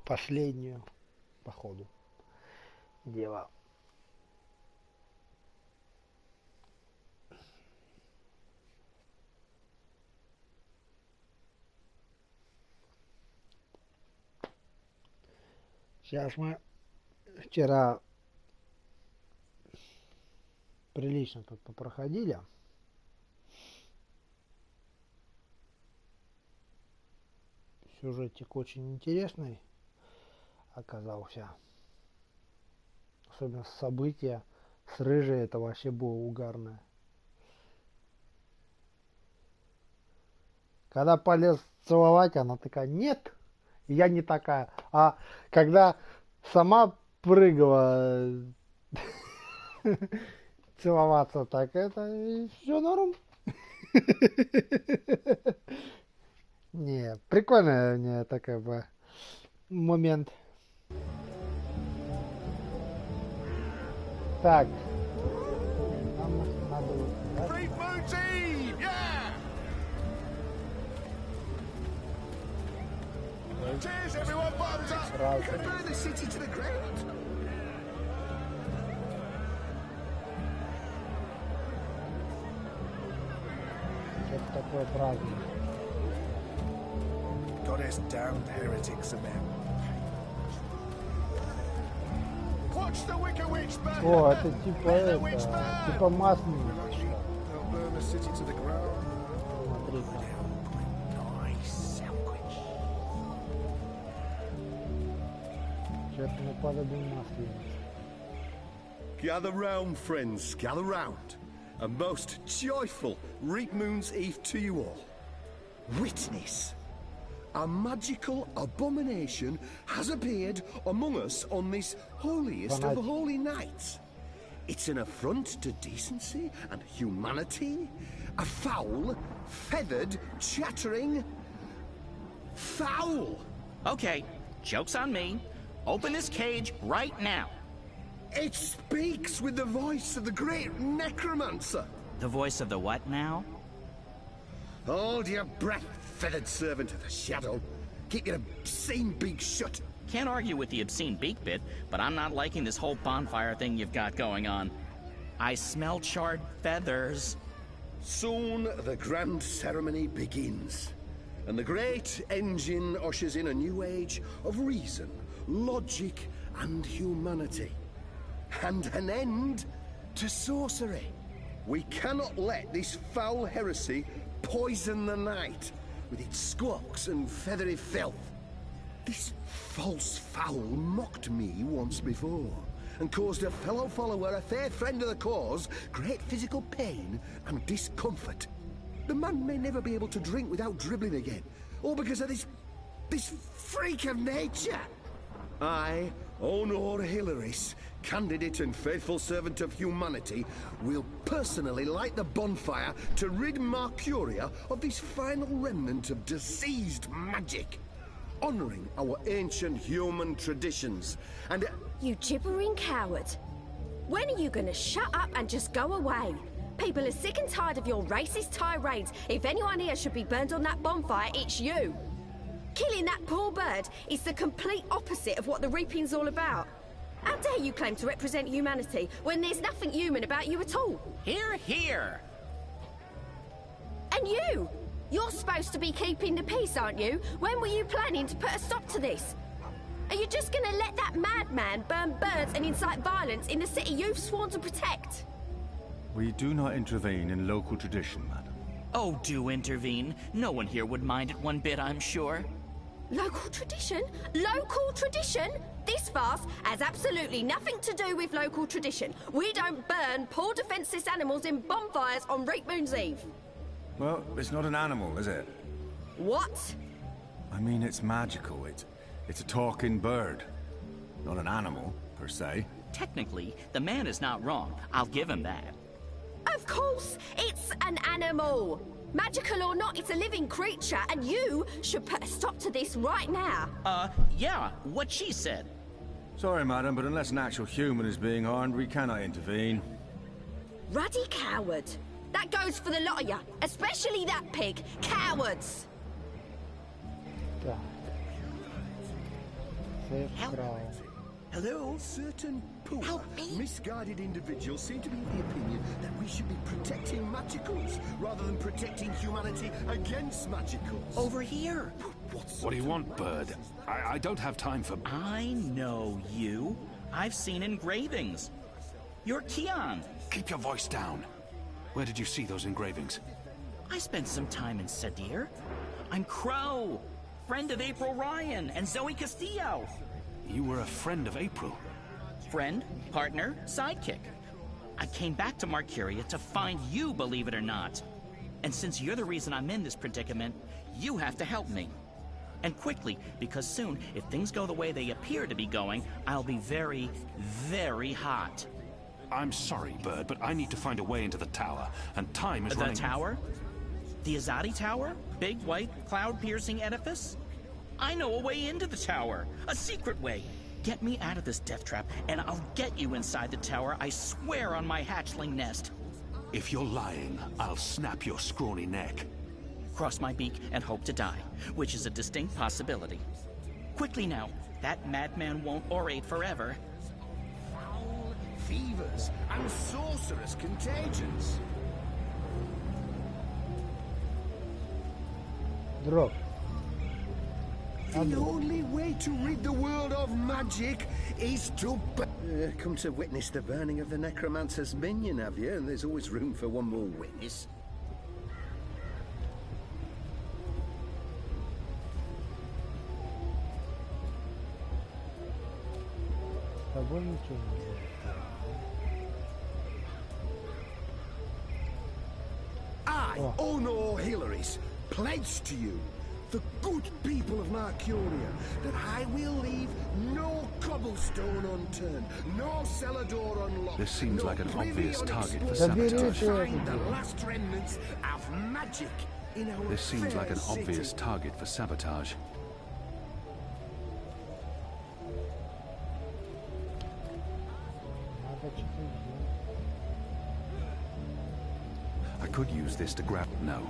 последнюю по ходу дела. Сейчас мы вчера прилично тут попроходили. Сюжетик очень интересный оказался. Особенно события с рыжей, это вообще было угарное. Когда полез целовать, она такая: нет, я не такая. А когда сама прыгала целоваться, так это все норм. Не, прикольный мне такой бы момент. Так. Нам надо вот, да? Cheers, everyone! Bottoms up! Right. We can burn the city to the ground! Что-то такое праздник. Goddess damned heretics and them. Watch the Wicker Witch burn! О, это типа масляный. They'll burn the city to the ground. Смотри-ка. Что-то наподобие масленицы. Gather round, friends, gather round. A most joyful Reap Moon's Eve to you all. Witness. A magical abomination has appeared among us on this holiest of holy nights. It's an affront to decency and humanity. A foul, feathered, chattering... fowl! Okay, joke's on me. Open this cage right now. It speaks with the voice of the great necromancer. The voice of the what now? Hold your breath, feathered servant of the shadow. Keep your obscene beak shut. Can't argue with the obscene beak bit, but I'm not liking this whole bonfire thing you've got going on. I smell charred feathers. Soon the grand ceremony begins, and the great engine ushers in a new age of reason, logic, and humanity. And an end to sorcery. We cannot let this foul heresy poison the night with its squawks and feathery filth. This false fowl mocked me once before, and caused a fellow follower, a fair friend of the cause, great physical pain and discomfort. The man may never be able to drink without dribbling again, all because of this freak of nature. I, Honor Hilaris, candidate and faithful servant of humanity, will personally light the bonfire to rid Mercuria of this final remnant of diseased magic, honoring our ancient human traditions, and... You gibbering coward. When are you gonna shut up and just go away? People are sick and tired of your racist tirades. If anyone here should be burned on that bonfire, it's you. Killing that poor bird is the complete opposite of what the reaping's all about. How dare you claim to represent humanity when there's nothing human about you at all? Hear, hear! And you! You're supposed to be keeping the peace, aren't you? When were you planning to put a stop to this? Are you just gonna let that madman burn birds and incite violence in the city you've sworn to protect? We do not intervene in local tradition, madam. Oh, do intervene. No one here would mind it one bit, I'm sure. Local tradition? Local tradition? This farce has absolutely nothing to do with local tradition. We don't burn poor defenseless animals in bonfires on Reap Moon's Eve. Well, it's not an animal, is it? What? I mean, it's magical. It's a talking bird. Not an animal, per se. Technically, the man is not wrong. I'll give him that. Of course, it's an animal. Magical or not, it's a living creature, and you should put a stop to this right now. Yeah, what she said. Sorry, madam, but unless an actual human is being harmed, we cannot intervene. Ruddy coward. That goes for the lot of you, especially that pig. Cowards! Так. Сейф вкрал. Hello? Certain poor, misguided individuals seem to be of the opinion that we should be protecting magicals rather than protecting humanity against magicals. Over here. What do you want, Bird? I don't have time for... I know you. I've seen engravings. You're Keon. Keep your voice down. Where did you see those engravings? I spent some time in Sadir. I'm Crow, friend of April Ryan and Zoe Castillo. You were a friend of April. Friend, partner, sidekick. I came back to Marcuria to find you, believe it or not. And since you're the reason I'm in this predicament, you have to help me. And quickly, because soon, if things go the way they appear to be going, I'll be very, very hot. I'm sorry, Bird, but I need to find a way into the tower, and time is running... The tower? The Azadi Tower? Big, white, cloud-piercing edifice? I know a way into the tower. A secret way. Get me out of this death trap, and I'll get you inside the tower, I swear on my hatchling nest. If you're lying, I'll snap your scrawny neck. Cross my beak and hope to die, which is a distinct possibility. Quickly now, that madman won't orate forever. Foul fevers and sorcerous contagions. Дроп. The only way to rid the world of magic is to come to witness the burning of the necromancer's minion, have you? And there's always room for one more witness. С тобой ничего не будет. I, Honor Hilaris, pledge to you, the good people of Marcuria, that I will leave no cobblestone unturned, no cellar door unlocked. This seems no like an privy obvious target for unexplored, sabotage. to find the last remnants of magic in our This seems like an fair obvious city. target for sabotage. Надо что-то делать. I could use this to grab... No.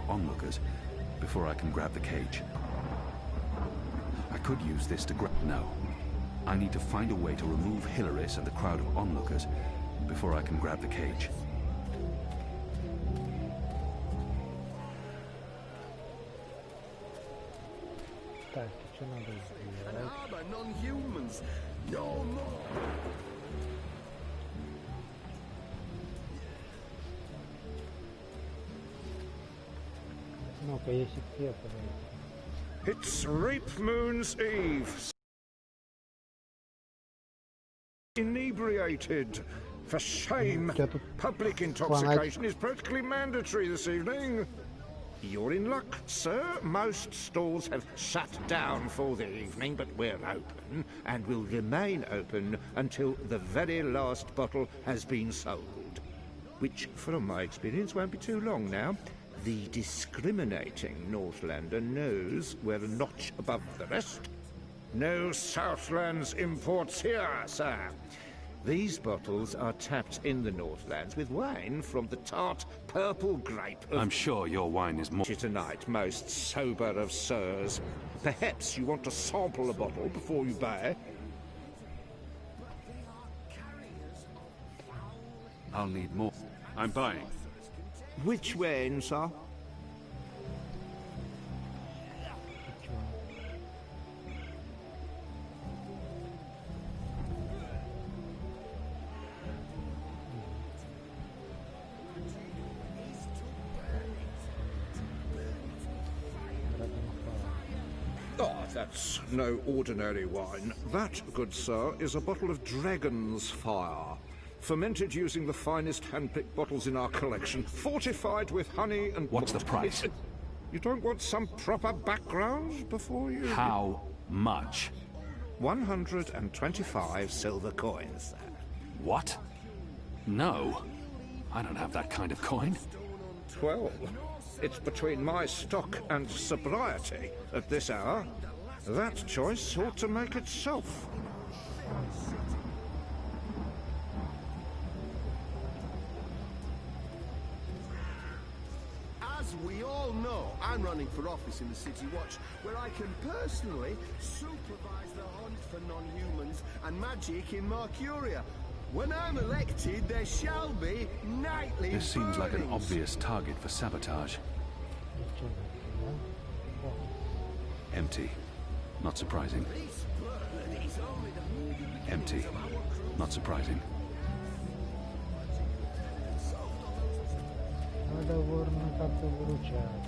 Onlookers before I can grab the cage. I could use this to grab... No. I need to find a way to remove Hilaris and the crowd of onlookers before I can grab the cage. Так, что надо And сделать? harbor non-humans no more. Ну-ка, если где It's Reap Moon's Eve. Inebriated. For shame. Я тут Public intoxication is practically mandatory this evening. You're in luck, sir. Most stalls have shut down for the evening, but we're open and will remain open until the very last bottle has been sold. Which, from my experience, won't be too long now. The discriminating Northlander knows we're a notch above the rest. No Southlands imports here, sir. These bottles are tapped in the Northlands with wine from the tart purple grape of... I'm sure your wine is more... Tonight, most sober of sirs. Perhaps you want to sample a bottle before you buy. I'll need more. I'm buying. Which wine, sir? Oh, that's no ordinary wine. That, good sir, is a bottle of Dragon's Fire. Fermented using the finest hand-picked bottles in our collection. Fortified with honey and... What's the price? You don't want some proper background before you... How much? 125 silver coins, sir. What? No. I don't have that kind of coin. Well, it's between my stock and sobriety at this hour. That choice ought to make itself. As we all know, I'm running for office in the City Watch, where I can personally supervise the hunt for non-humans and magic in Mercuria. When I'm elected, there shall be nightly This seems like an burnings. obvious target for sabotage. Empty. Not surprising. This burden is only the beginning Empty. of our cruise. Not surprising. Надо ворно как-то выручать.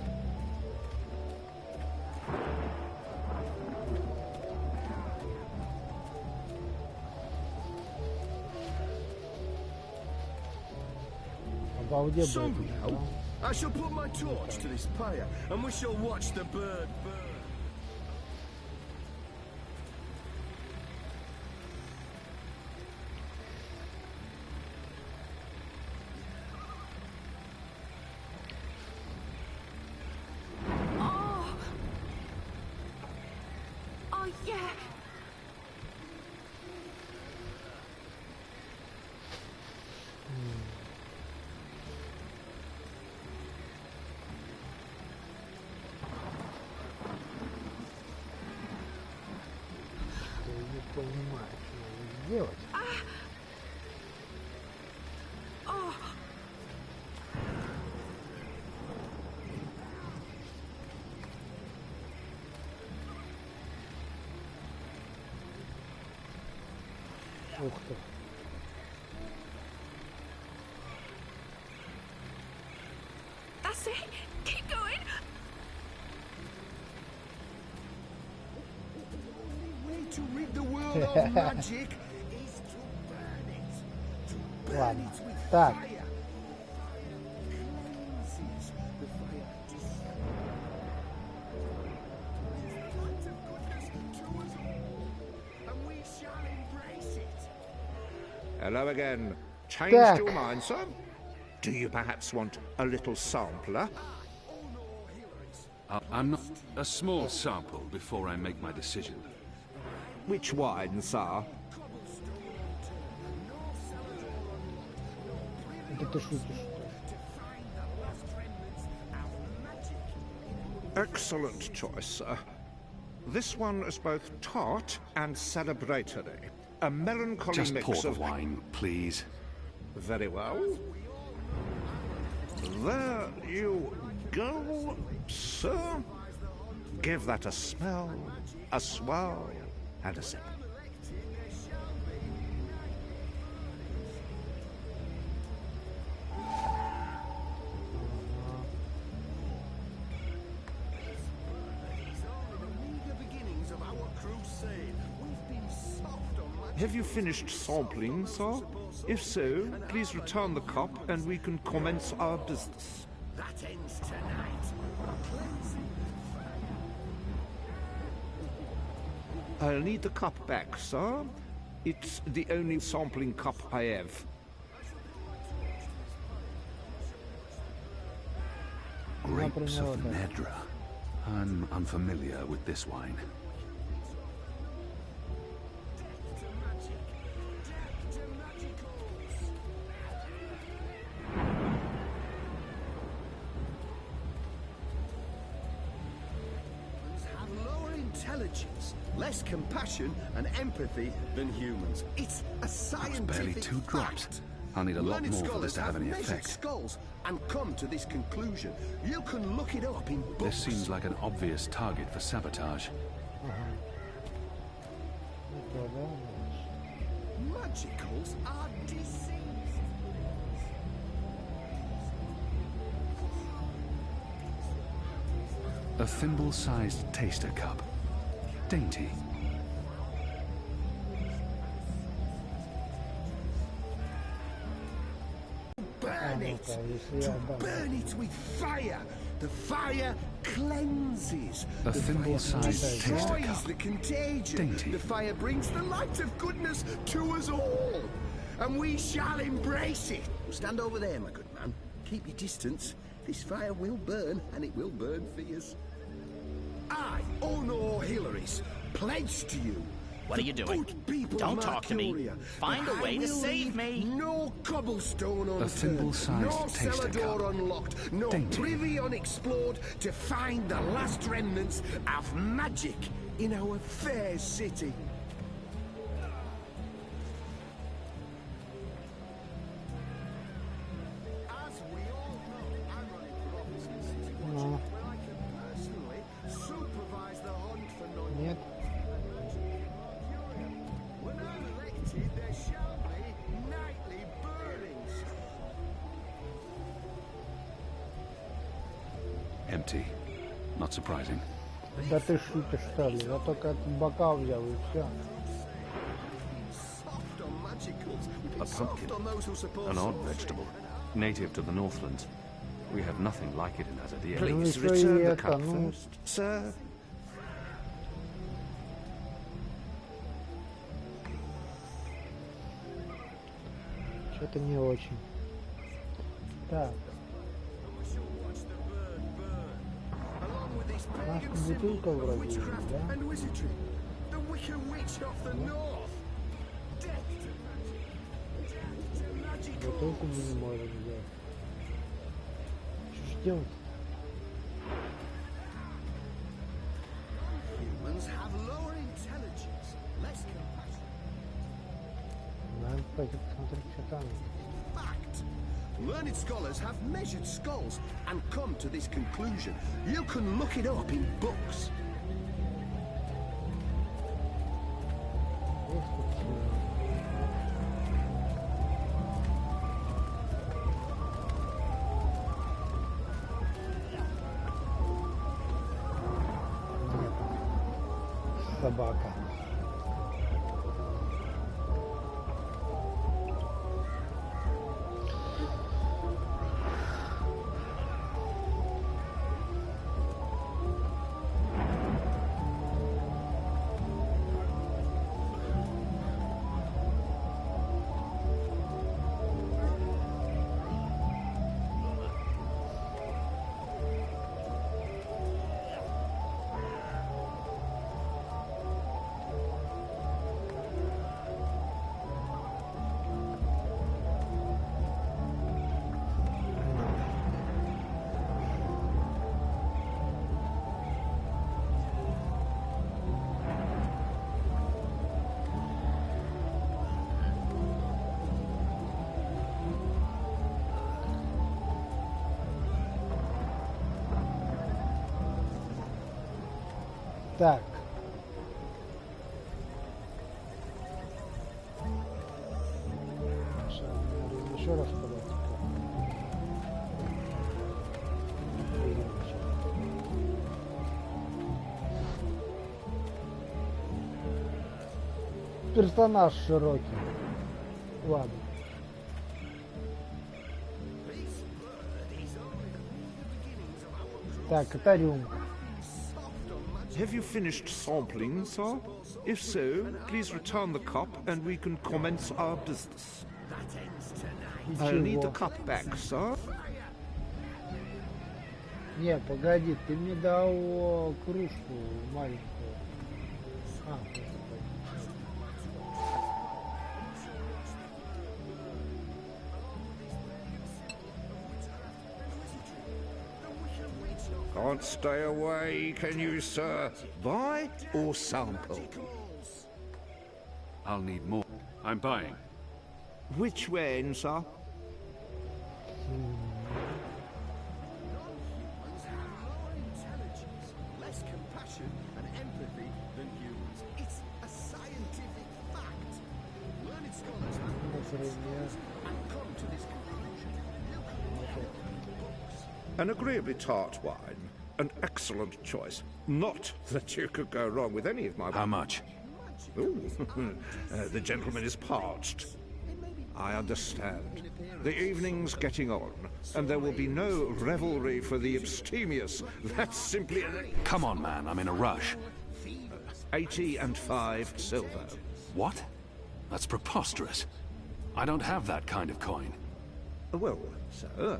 Обалдеть, Somehow, I shall put my torch to this pyre, and we shall watch the bird burn. Oh. Oh, yeah. Я не понимаю, что делать. Oh. Ух ты. That's it. Keep going. The way to rid the world of magic is to burn it. To burn Ладно. it with Так. fire. Cleanses the fire. Light of goodness to us all, and we shall embrace it. Hello again. Changed Tak. your mind, sir? Do you perhaps want a little sampler? I'm not... A small sample before I make my decision. Which wine, sir? Это ты шутишь, что ли? Excellent choice, sir. This one is both tart and celebratory. A melancholy Just pour mix the of... wine, please. Very well. There you go, sir. Give that a smell, a swirl, and a sip. Have you finished sampling, sir? If so, please return the cup and we can commence our business. That ends tonight. I'll need the cup back, sir. It's the only sampling cup I have. Grapes of Nedra. I'm unfamiliar with this wine. Have lower intelligence, less compassion and empathy than humans. It's a scientific barely 2 drops. fact. I'll need a lot Learned more for this scholars to have any measured effect. skulls and come to this conclusion. You can look it up in books. This seems like an obvious target for sabotage. Magicals are deceived. A thimble-sized taster cup. Dainty. Burn it! To burn it with fire! The fire cleanses. A The thimble-sized fire taster destroys cup. the contagion. Dainty. The fire brings the light of goodness to us all. And we shall embrace it. Stand over there, my good man. Keep your distance. This fire will burn, and it will burn fierce. I, Ono Hilaris, pledge to you What are you doing? Good people Don't of talk to me. Mercuria, Find but a way I to will save leave me. No cobblestone A unturned, thimble-sized no taster cellar door cup. unlocked, no Dainty. privy unexplored to find the last remnants of magic in our fair city. As we all know, I'm running for office in City Watch, where I can personally supervise the hunt for Нет. When I'm elected, there shall be nightly burnings. Empty. Not surprising. Да ты шутишь, что ли? Я только этот бокал взял и все. Soft on magicals. A Soft on those who suppose An odd sorcery. vegetable. Native to the Northlands. We have nothing like it in Azadir. Please Ну, return и the это, cup ну. first, sir. Что-то не очень. Так, Along with this у нас pagan тут symbol бутылка of вроде есть, witchcraft да? and wizardry. The Wicked Witch of the North. Death to magic. Death to magical. Бутылку мы не можем взять. Что ж делать? Humans have lower intelligence, less compassion. Надо пойти посмотреть, что там. Fact. Learned scholars have measured skulls and come to this conclusion. You can look it up in books. Есть тут всё. Нет. Собака. Так. Еще раз подать. Персонаж широкий. Ладно. Так, это рюмка. Have you finished sampling, sir? If so, please return the cup and we can commence our business. I'll need the Ничего. cup back, sir. Не, погоди, ты мне дал кружку маленькую. А, просто Can't stay away, can you, sir? Buy or sample? I'll need more. I'm buying. Which way, sir? Humans have lower intelligence, less compassion and empathy than humans. It's a scientific fact. Learned scholars have например, and come to this conclusion. You can look it up in books. An agreeably tart wine. An excellent choice. Not that you could go wrong with any of my... How much? Ooh, the gentleman is parched. I understand. The evening's getting on, and there will be no revelry for the abstemious. That's simply Come on, man. I'm in a rush. 85 silver. What? That's preposterous. I don't have that kind of coin. Well, sir,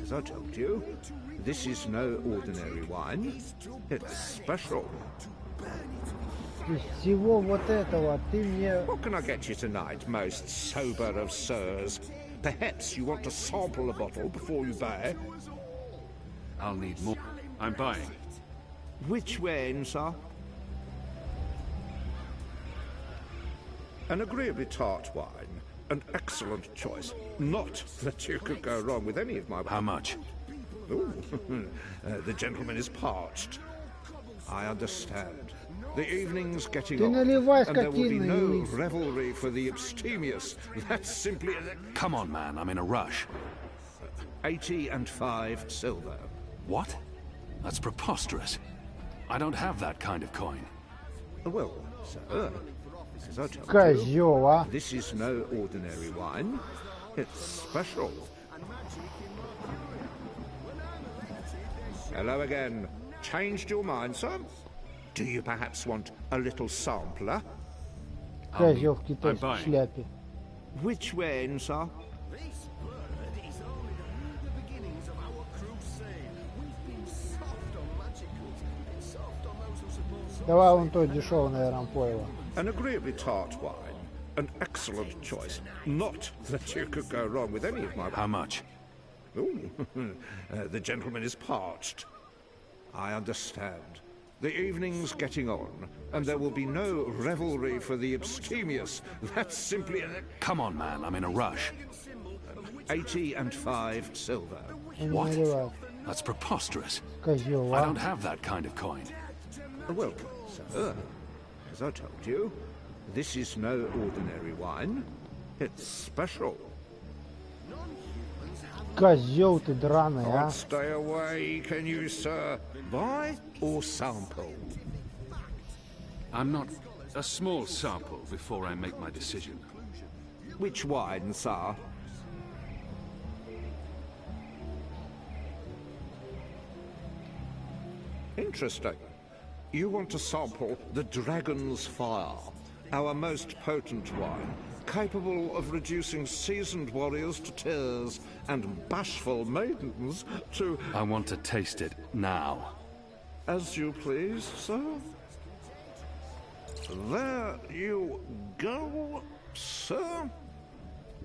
as I told you, this is no ordinary wine. It's special. Burn it with Из всего вот этого ты мне... What can I get you tonight, most sober of sirs? Perhaps you want to sample a bottle before you buy. I'll need more. I'm buying. Which wine, sir? An agreeably tart wine. An excellent choice. Not that you could go wrong with any of my... How much? Ooh, the gentleman is parched. I understand. The evening's getting Ты on, наливай and there will be скотина no и... revelry for the abstemious. That's simply... Come on, man, I'm in a rush. 85 silver. What? That's preposterous. I don't have that kind of coin. Well, sir, as I told you, Козёл, а. this is no ordinary wine. It's special. Hello again. Changed your mind, sir? Do you perhaps want a little sampler? Козёл в китайской шляпе. Which wine, sir? Давай вон то дешевое, наверное, пойло. An agreeably tart wine. An excellent choice. Not that you could go wrong with any of my... How much? Ooh, the gentleman is parched. I understand. The evening's getting on, and there will be no revelry for the abstemious. That's simply... Come on, man, I'm in a rush. 85 silver. Он не What? наливает. That's preposterous. Козёл, I а. don't have that kind of coin. Well, sir, as I told you, this is no ordinary wine. It's special. Козёл ты драный, а. Can't stay away, can you, sir? Buy or sample? I'm not a small sample before I make my decision. Which wine, sir? Interesting. You want to sample the Dragon's Fire, our most potent wine, capable of reducing seasoned warriors to tears and bashful maidens to... I want to taste it now. As you please, sir. There you go, sir.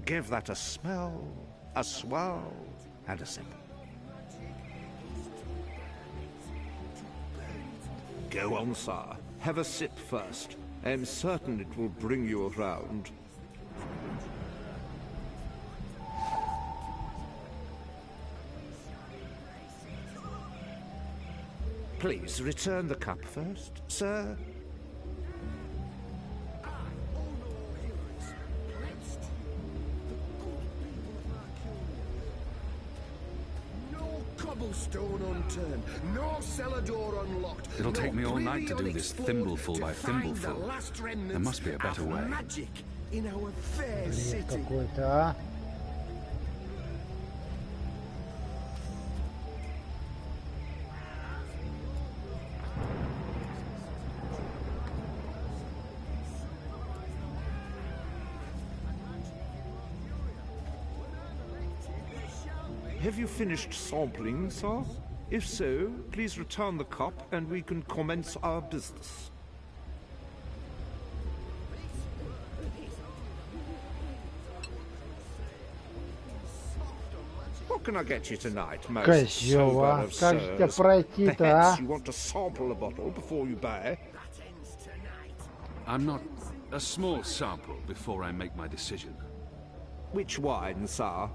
Give that a smell, a swirl, and a sip. Go on, sir. Have a sip first. I'm certain it will bring you around. Please return the cup first, sir. Cobblestone unturned, no cellar door unlocked. It'll take me all night to do previous this explored thimbleful to by find the thimbleful. last remnants There must be a better of way. Magic in our fair Бред city. какой-то, а. Have you finished sampling, sir? If so, please return the cup and we can commence our business. What can I get you tonight, most Козёл, sober а. of Как же тебя sirs? пройти-то, Perhaps а? you want to sample a bottle before you buy. I'm not a small sample before I make my decision. Which wine, sir?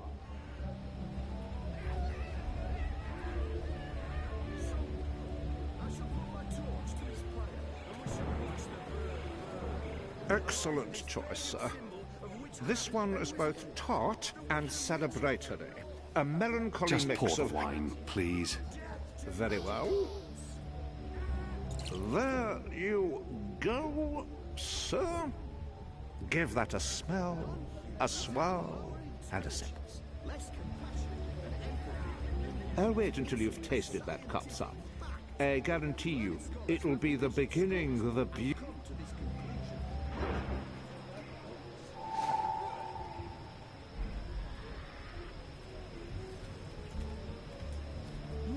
Excellent choice, sir. This one is both tart and celebratory. A melancholy Just mix pour the of... wine, please. Very well. There you go, sir. Give that a smell, a swirl, and a sip. I'll wait until you've tasted that cup, sir. I guarantee you, it'll be the beginning of a beautiful...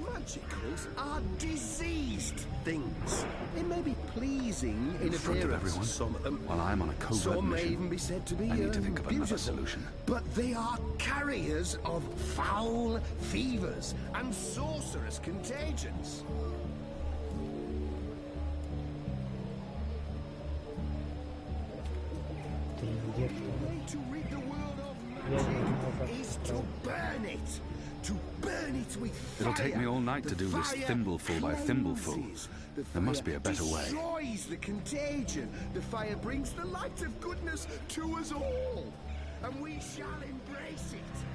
Magicals are diseased things. It may be be pleasing in front of everyone, appearance, some of them. while I'm on a covert Some may mission. even be said to be I need to think of another beautiful, solution. but they are carriers of foul fevers and sorcerous contagions. The way to rid the world of magic is to burn it. To burn it with fire. It'll take me all night to do this thimbleful by thimbleful. There must be a better way. Destroys the contagion. The fire brings the light of goodness to us all, and we shall embrace it.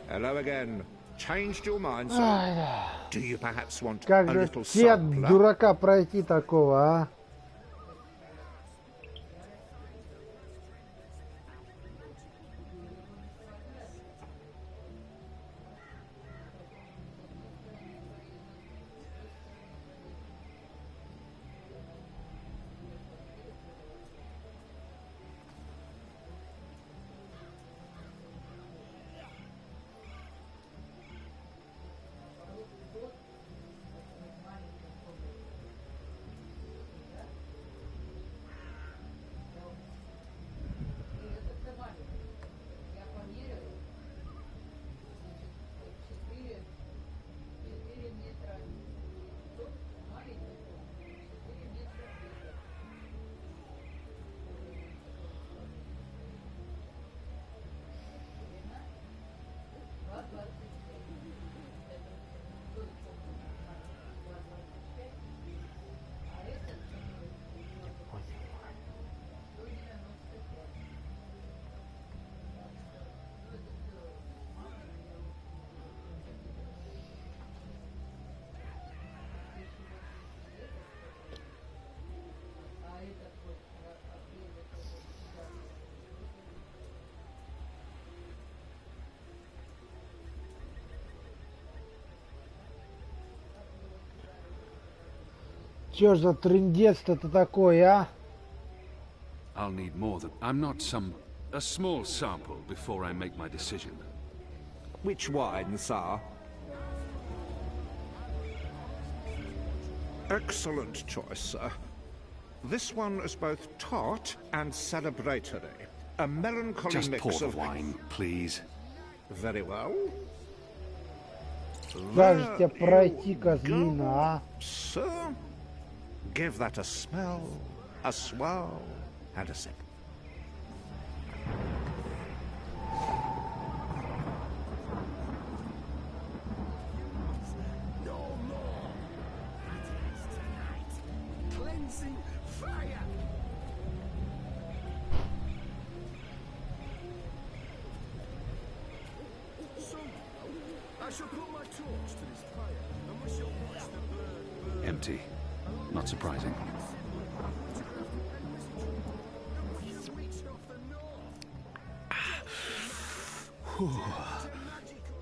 Hello again. Changed your mind, sir? Do you perhaps want Как a же little все sampler? дурака пройти такого, а? Чё ж за трындец-то такой, а? I'll need more than... I'm not a small sample before I make my decision. Which wine, sir? Excellent choice, sir. This one is both tart and celebratory. A melancholy Just mix pour the of wine, please. Very well. Как же тебя There пройти, you козлина, go, а? sir. Give that a smell, a swirl, and a sip. No more. Tonight, cleansing fire. So, I shall put my torch to this fire, and we shall watch the burn. Empty. Not surprising.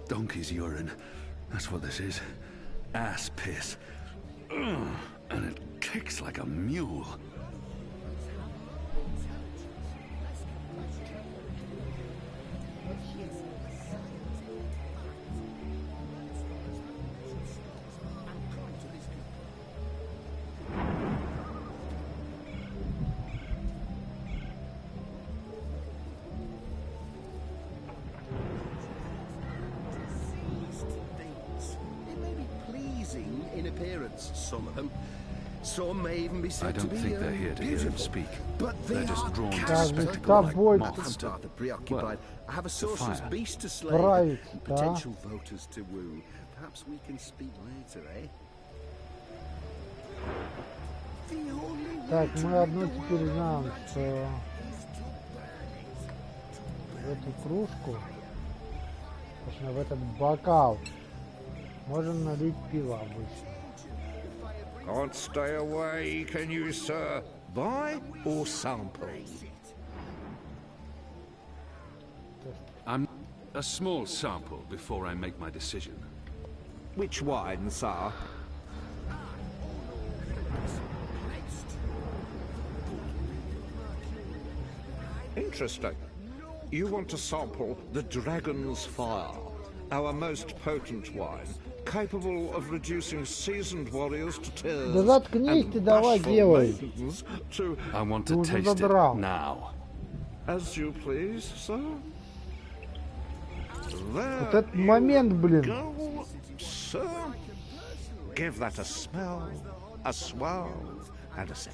Donkey's urine. That's what this is. Ass piss. Ugh. And it kicks like a mule. It may be pleasing in appearance, some of them. Some may even be I said to don't be think they're here to hear him beautiful. speak. But They're they just are drawn to cast the Как же spectacle с like тобой I can moths to... start the preoccupied. Well, I have a to sorcerer's fire. beast to slay, Править, and да? potential voters to woo. Perhaps we can speak later, eh? The only way Так, to мы rid одно the теперь world of знаем, magic что is to burn it. в эту кружку, точнее в этот бокал, можно налить пиво обычно. Can't stay away, can you, sir? Buy or sample? I'm a small sample before I make my decision. Which wine, sir? Interesting. You want to sample the Dragon's Fire, our most potent wine, capable of reducing seasoned warriors to tears Да заткнись ты, and давай, bashful делай. maidens to... I want to Ты уже taste it задрал. now. As you please, sir. There Вот этот момент, блин. go, sir. Give that a smell, a swirl, and a sip.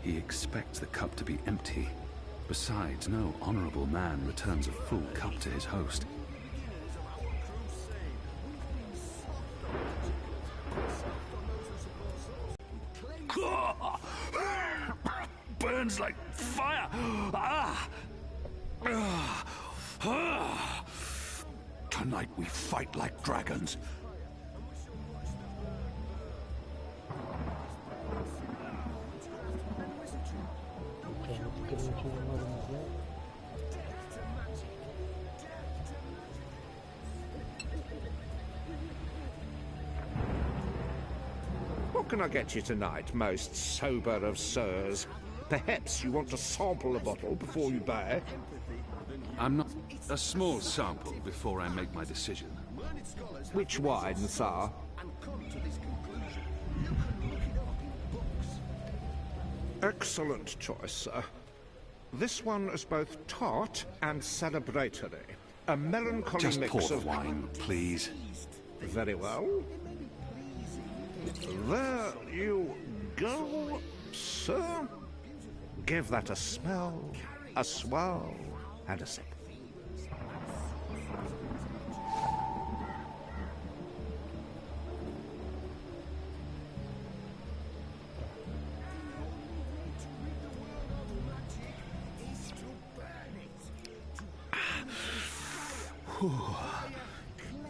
He expects the cup to be empty. Besides, no honorable man returns a full cup to his host. Burns like fire! Tonight we fight like dragons. What can I get you tonight, most sober of sirs? Perhaps you want to sample a bottle before you buy. I'm not a small sample before I make my decision. Which wine, sir? Excellent choice, sir. This one is both tart and celebratory. A melancholy Just mix pour the of wine, please. Very well. There you go, sir. Give that a smell, a swirl, and a sip.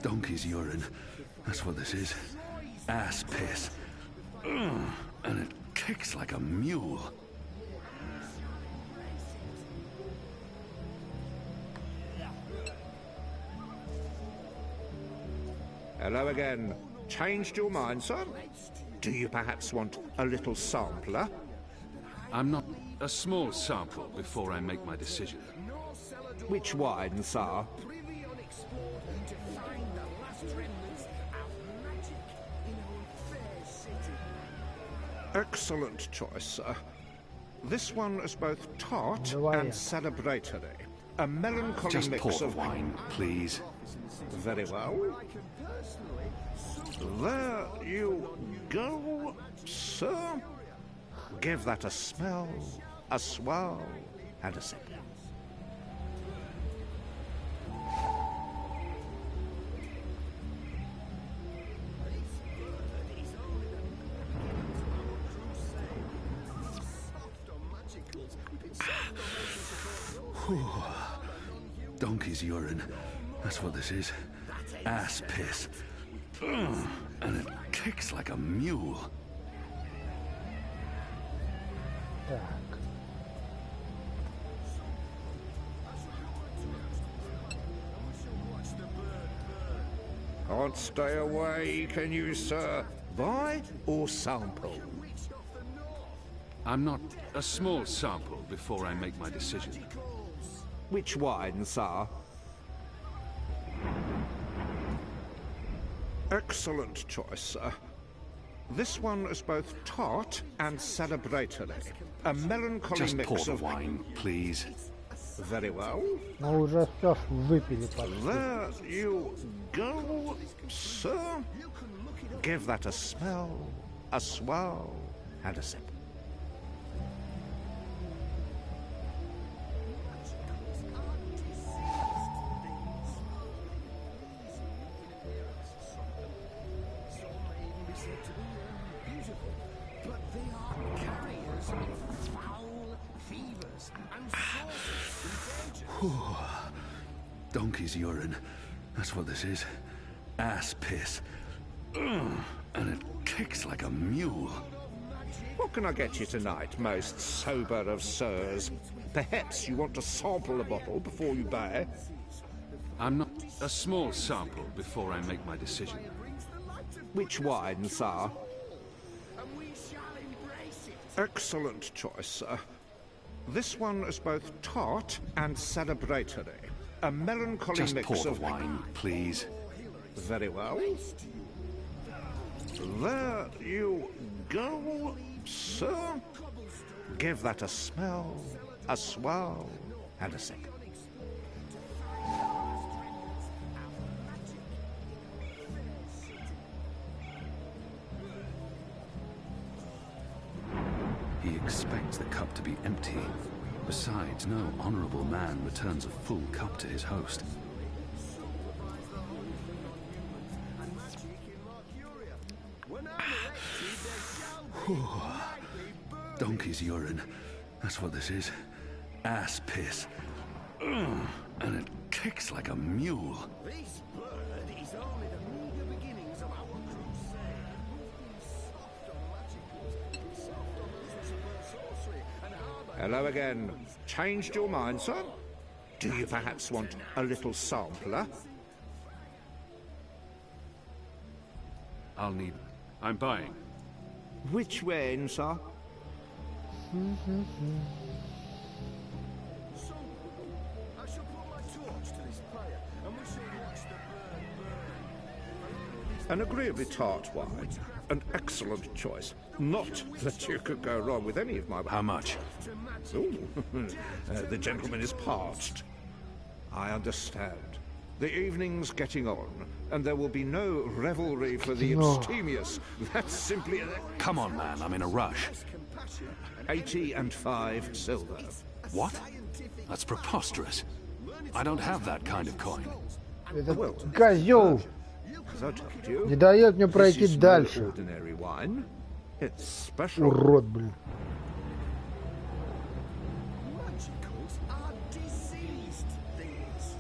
Donkey's urine. That's what this is. Ass piss. And it kicks like a mule. Hello again. Changed your mind, sir? Do you perhaps want a little sampler? I'm not a small sample before I make my decision. Which wine, sir? Excellent choice, sir. This one is both tart and celebratory. A melancholy Just mix pour the of wine, please. Very well. There you go, sir. Give that a smell, a swirl, and a sip. Donkey's urine. That's what this is. Ass piss. And it kicks like a mule. Так. Can't stay away, can you, sir? Buy or sample? I'm not a small sample before I make my decision. Which wine, sir? Excellent choice, sir. This one is both tart and celebratory. A melancholy Just pour mix the of wine, please. Very well. Мы уже все выпили почти. There you go, sir. Give that a smell, a swirl, and a sip. Donkey's urine. That's what this is. Ass piss. And it kicks like a mule. What can I get you tonight, most sober of sirs? Perhaps you want to sample a bottle before you buy. I'm not a small sample before I make my decision. Which wine, sir? Excellent choice, sir. This one is both tart and celebratory. A melancholy Just mix pour the of wine, please. Very well. There you go, sir. Give that a smell, a swirl, and a sip. He expects the cup to be empty. Besides, no honorable man returns a full cup to his host. Donkey's urine. That's what this is. Ass piss. Ugh. And it kicks like a mule. This bird is only the meager beginnings of our crusade. Soft on sorcery and harbour. Hello again. Changed your mind, sir? Do you perhaps want a little sampler? I'll need... I'm buying. Which way, sir? I shall put my torch to this fire, and we shall watch the bird burn. An agreeably tart wine. An excellent choice. Not that you could go wrong with any of my... How much? Ooh. The gentleman is parched. I understand. The evening's getting on, and there will be no revelry for the abstemious. That's simply... Come on, man, I'm in a rush. 85 silver. What? That's preposterous. I don't have that kind of coin. Этот козел As I told you, не дает мне this пройти is no дальше. ordinary wine. It's special. Урод, блин. Magicals are diseased things.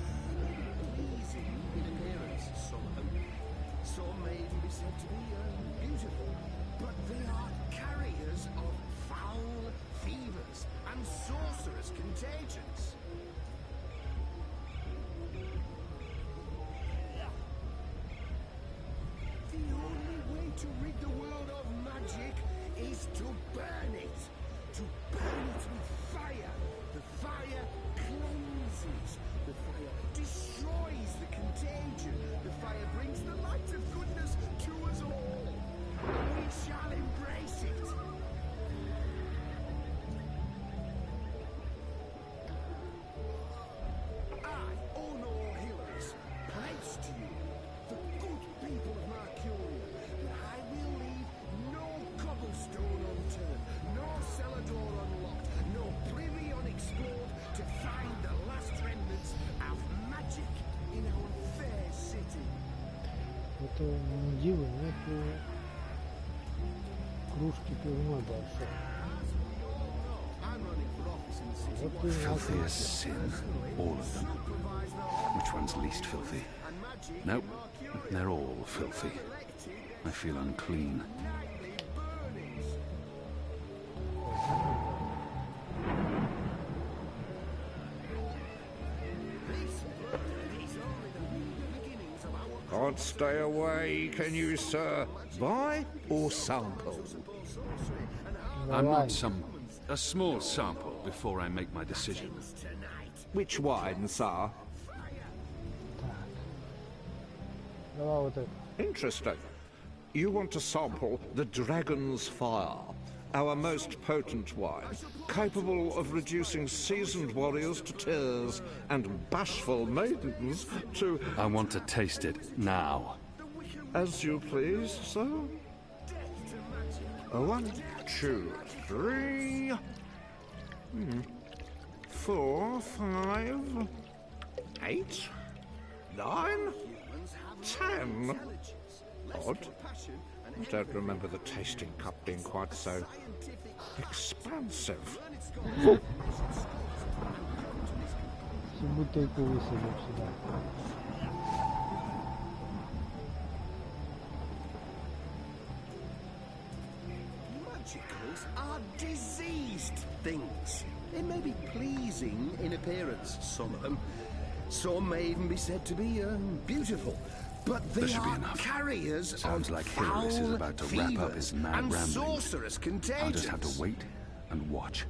Pleasing in appearance, some of them. Some may even be said to be beautiful. But they are carriers of foul fevers and sorcerous contagions. The only way to rid the world of magic is to burn it. To burn it with fire. The fire cleanses. The fire destroys the contagion. The fire brings the light of goodness to us all. And we shall embrace it. I, Honor Hillarys, pledge to you, the good people of Mercuria, that I will leave no cobblestone unturned, no cellar door unlocked, no privy unexplored to find the last remnants of magic in our fair city. Это не диво, нет кружки пивной большой. I'm running for office in the city. Вот ты Filthy as sin, all of them. Which one's least filthy? Nope, they're all filthy. I feel unclean. Can't stay away, can you, sir? Buy or sample? I'm not a small sample before I make my decision. Which wine, sir? Давай вот это. Interesting. You want to sample the Dragon's Fire, our most potent wine, capable of reducing seasoned warriors to tears and bashful maidens to... I want to taste it now. As you please, sir. 1, 2, 3... 4, 5... 8... 9... 10... Odd. I don't remember the tasting cup being quite so expansive. Всю бутылку высадил сюда. Magicals are diseased things. They may be pleasing in appearance, some of them. Some may even be said to be beautiful. But There they should be are enough. carriers Sounds of like Hilarious is foul about to wrap up his fevers mad and ramblings. sorcerous contagions. I'll just have to wait and watch.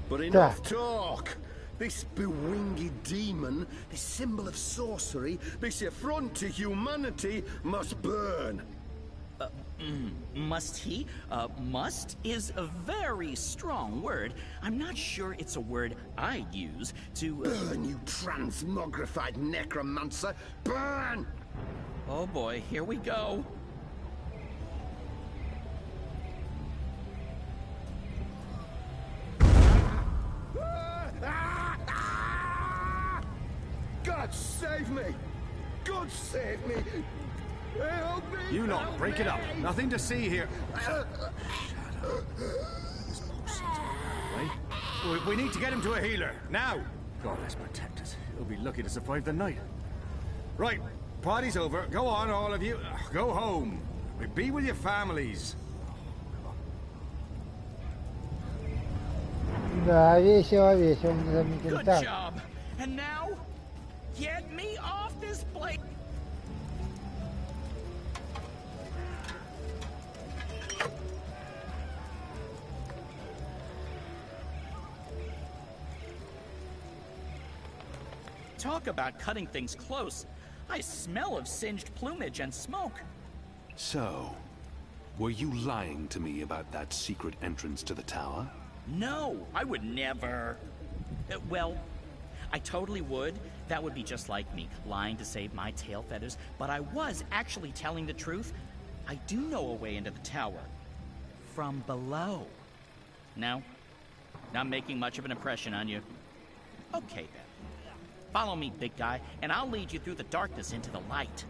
But enough talk. This bewinged demon, this symbol of sorcery, this affront to humanity, must burn. Must he? Must is a very strong word. I'm not sure it's a word I'd use to... Burn, you transmogrified necromancer! Burn! Oh boy, here we go. God save me! God save me! Help me! You lot, help break me. it up. Nothing to see here. We need to get him to a healer, now! God, let's protect us. He'll be lucky to survive the night. Right, party's over. Go on, all of you. Go home. Be with your families. Да, весело, весело, не заметили. Good Так, job. And now, get me off this place. Talk about cutting things close. I smell of singed plumage and smoke. So, were you lying to me about that secret entrance to the tower? No, I would never. Well, I totally would. That would be just like me, lying to save my tail feathers. But I was actually telling the truth. I do know a way into the tower. From below. No? Not making much of an impression on you. Okay, then. Follow me, big guy, and I'll lead you through the darkness into the light.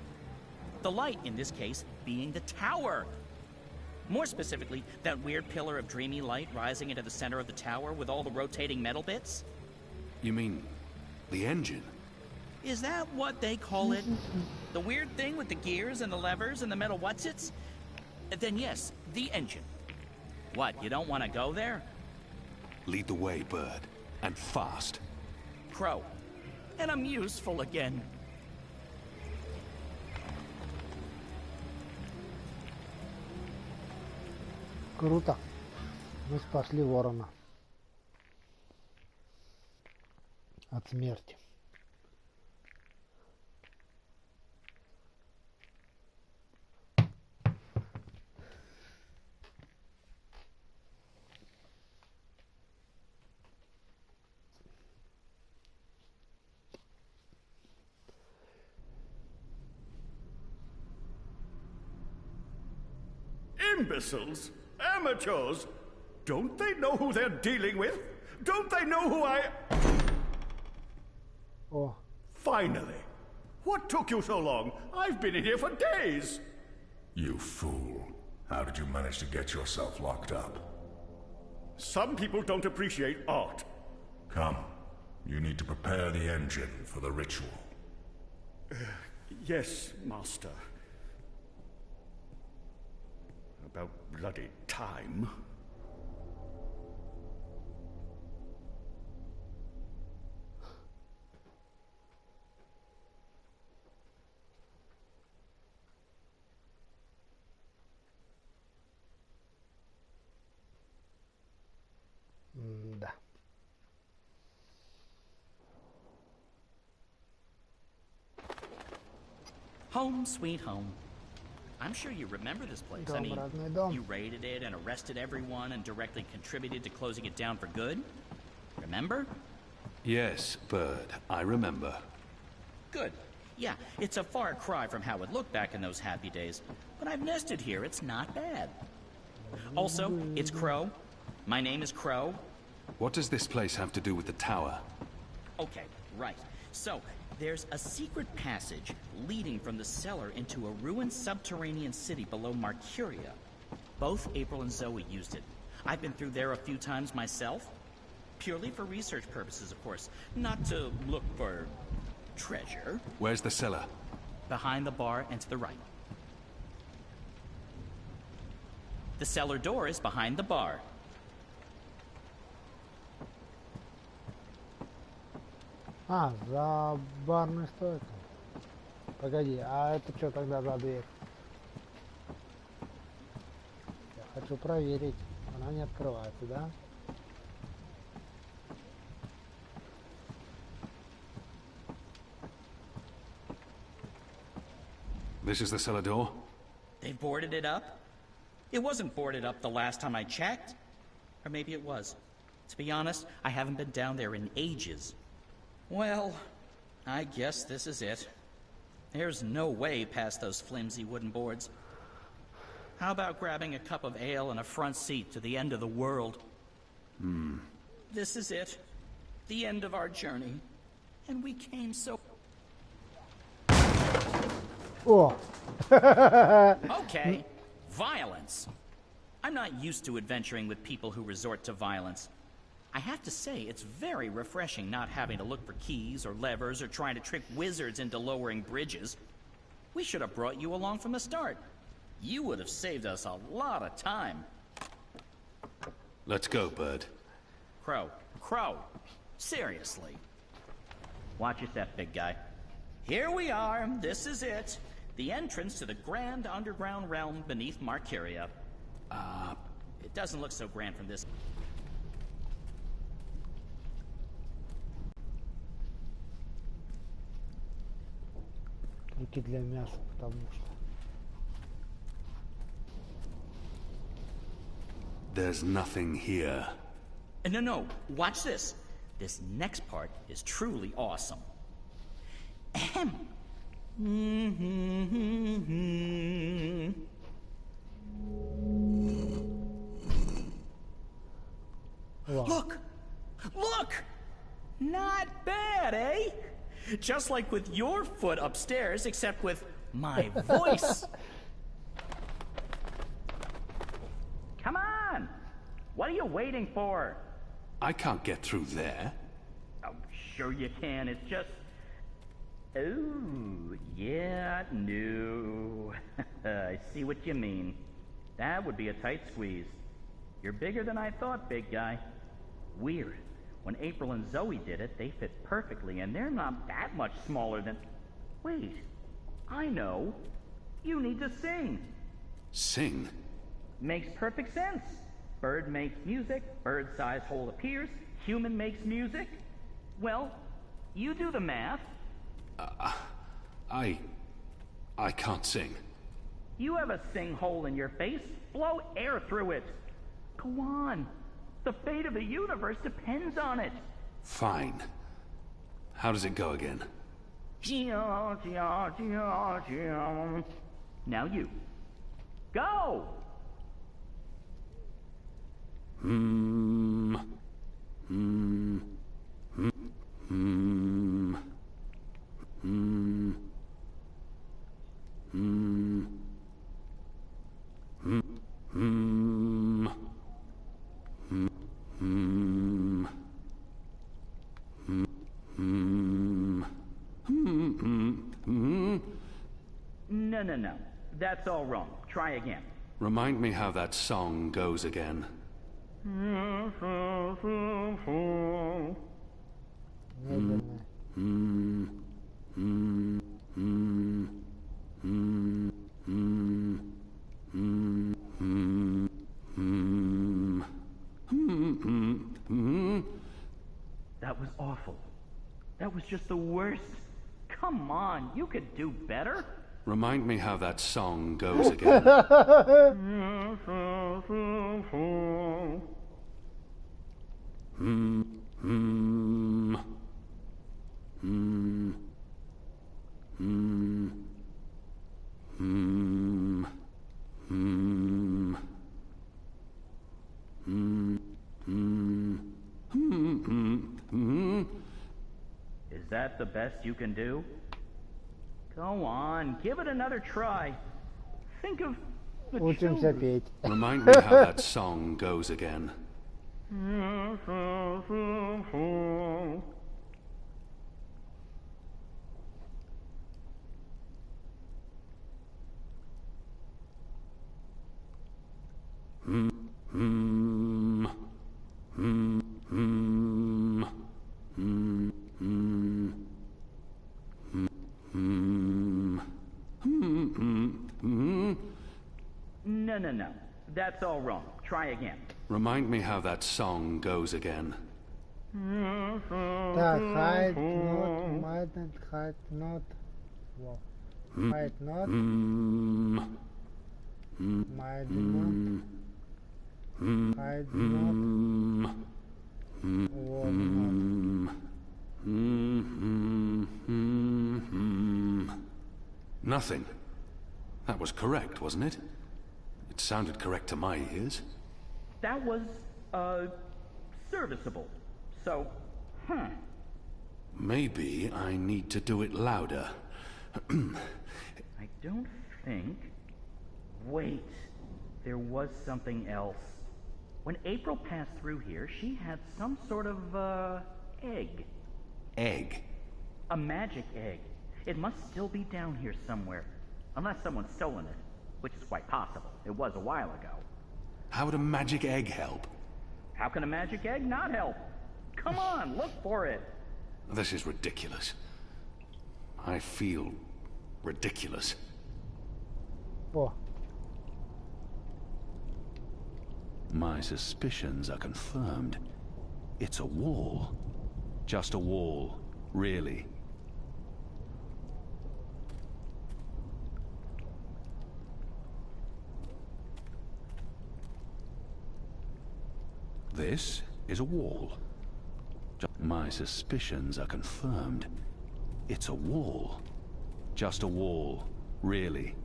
The light, in this case, being the tower. More specifically, that weird pillar of dreamy light rising into the center of the tower with all the rotating metal bits. You mean the engine? Is that what they call it? The weird thing with the gears and the levers and the metal whatsits? Then yes, the engine. What, you don't want to go there? Lead the way, Bird. And fast. Crow. And I'm useful again. круто. Мы спасли ворона от смерти. Imbeciles? Amateurs? Don't they know who they're dealing with? Don't they know who I... О, Finally! What took you so long? I've been in here for days! You fool. How did you manage to get yourself locked up? Some people don't appreciate art. Come. You need to prepare the engine for the ritual. Yes, Master. About bloody time. да. Home sweet home. I'm sure you remember this place. I Дом, mean, родной дом. you raided it and arrested everyone and directly contributed to closing it down for good. Remember? Yes, Bird. I remember. Good. Yeah, it's a far cry from how it looked back in those happy days. But I've nested here. It's not bad. Also, it's Crow. My name is Crow. What does this place have to do with the tower? Okay, right. So, there's a secret passage leading from the cellar into a ruined subterranean city below Marcuria. Both April and Zoe used it. I've been through there a few times myself. Purely for research purposes, of course. Not to look for treasure. Where's the cellar? Behind the bar and to the right. The cellar door is behind the bar. А, за барной стойкой. Погоди, а это что тогда за дверь? Я хочу проверить. Она не открывается, да? This is the cellar door? They boarded it up? It wasn't boarded up the last time I checked. Or maybe it was. To be honest, I haven't been down there in ages. Well, I guess this is it. There's no way past those flimsy wooden boards. How about grabbing a cup of ale and a front seat to the end of the world? This is it. The end of our journey. And we came so... О! Okay, violence. I'm not used to adventuring with people who resort to violence. I have to say, it's very refreshing not having to look for keys or levers or trying to trick wizards into lowering bridges. We should have brought you along from the start. You would have saved us a lot of time. Let's go, Bird. Crow, seriously. Watch your step, big guy. Here we are, this is it. The entrance to the grand underground realm beneath Markyria. It doesn't look so grand from this. Руки для мяса, потому что... There's nothing here. No, watch this. This next part is truly awesome. Ahem. Look! Look! Not bad, eh? Just like with your foot upstairs, except with my voice. Come on! What are you waiting for? I can't get through there. Oh, sure you can. It's just... Oh, yeah, no. I see what you mean. That would be a tight squeeze. You're bigger than I thought, big guy. Weird. When April and Zoe did it, they fit perfectly, and they're not that much smaller than... Wait, I know. You need to sing. Sing? Makes perfect sense. Bird makes music, bird-sized hole appears, human makes music. Well, you do the math. I can't sing. You have a sing hole in your face. Blow air through it. Go on. The fate of the universe depends on it. Fine. How does it go again? Now you. Go! No. That's all wrong. Try again. Remind me how that song goes again. That was awful. That was just the worst. Come on, you could do better. Remind me how that song goes again. Is that the best you can do? Go on, give it another try. Think of the Учимся children. петь. Remind me how that song goes again. No, no, no. That's all wrong. Try again. Remind me how that song goes again. Так, hide not, mightn't, hide not. Во. Hide not, might not, hide not, was not. Nothing. That was correct, wasn't it? It sounded correct to my ears. That was, serviceable. So, Maybe I need to do it louder. I don't think... Wait. There was something else. When April passed through here, she had some sort of, egg. Egg? A magic egg. It must still be down here somewhere. Unless someone's stolen it. Which is quite possible. It was a while ago. How would a magic egg help? How can a magic egg not help? Come on, look for it. This is ridiculous. I feel ridiculous. О, My suspicions are confirmed. It's a wall. Just a wall, really. This is a wall. My suspicions are confirmed. It's a wall. Just a wall, really.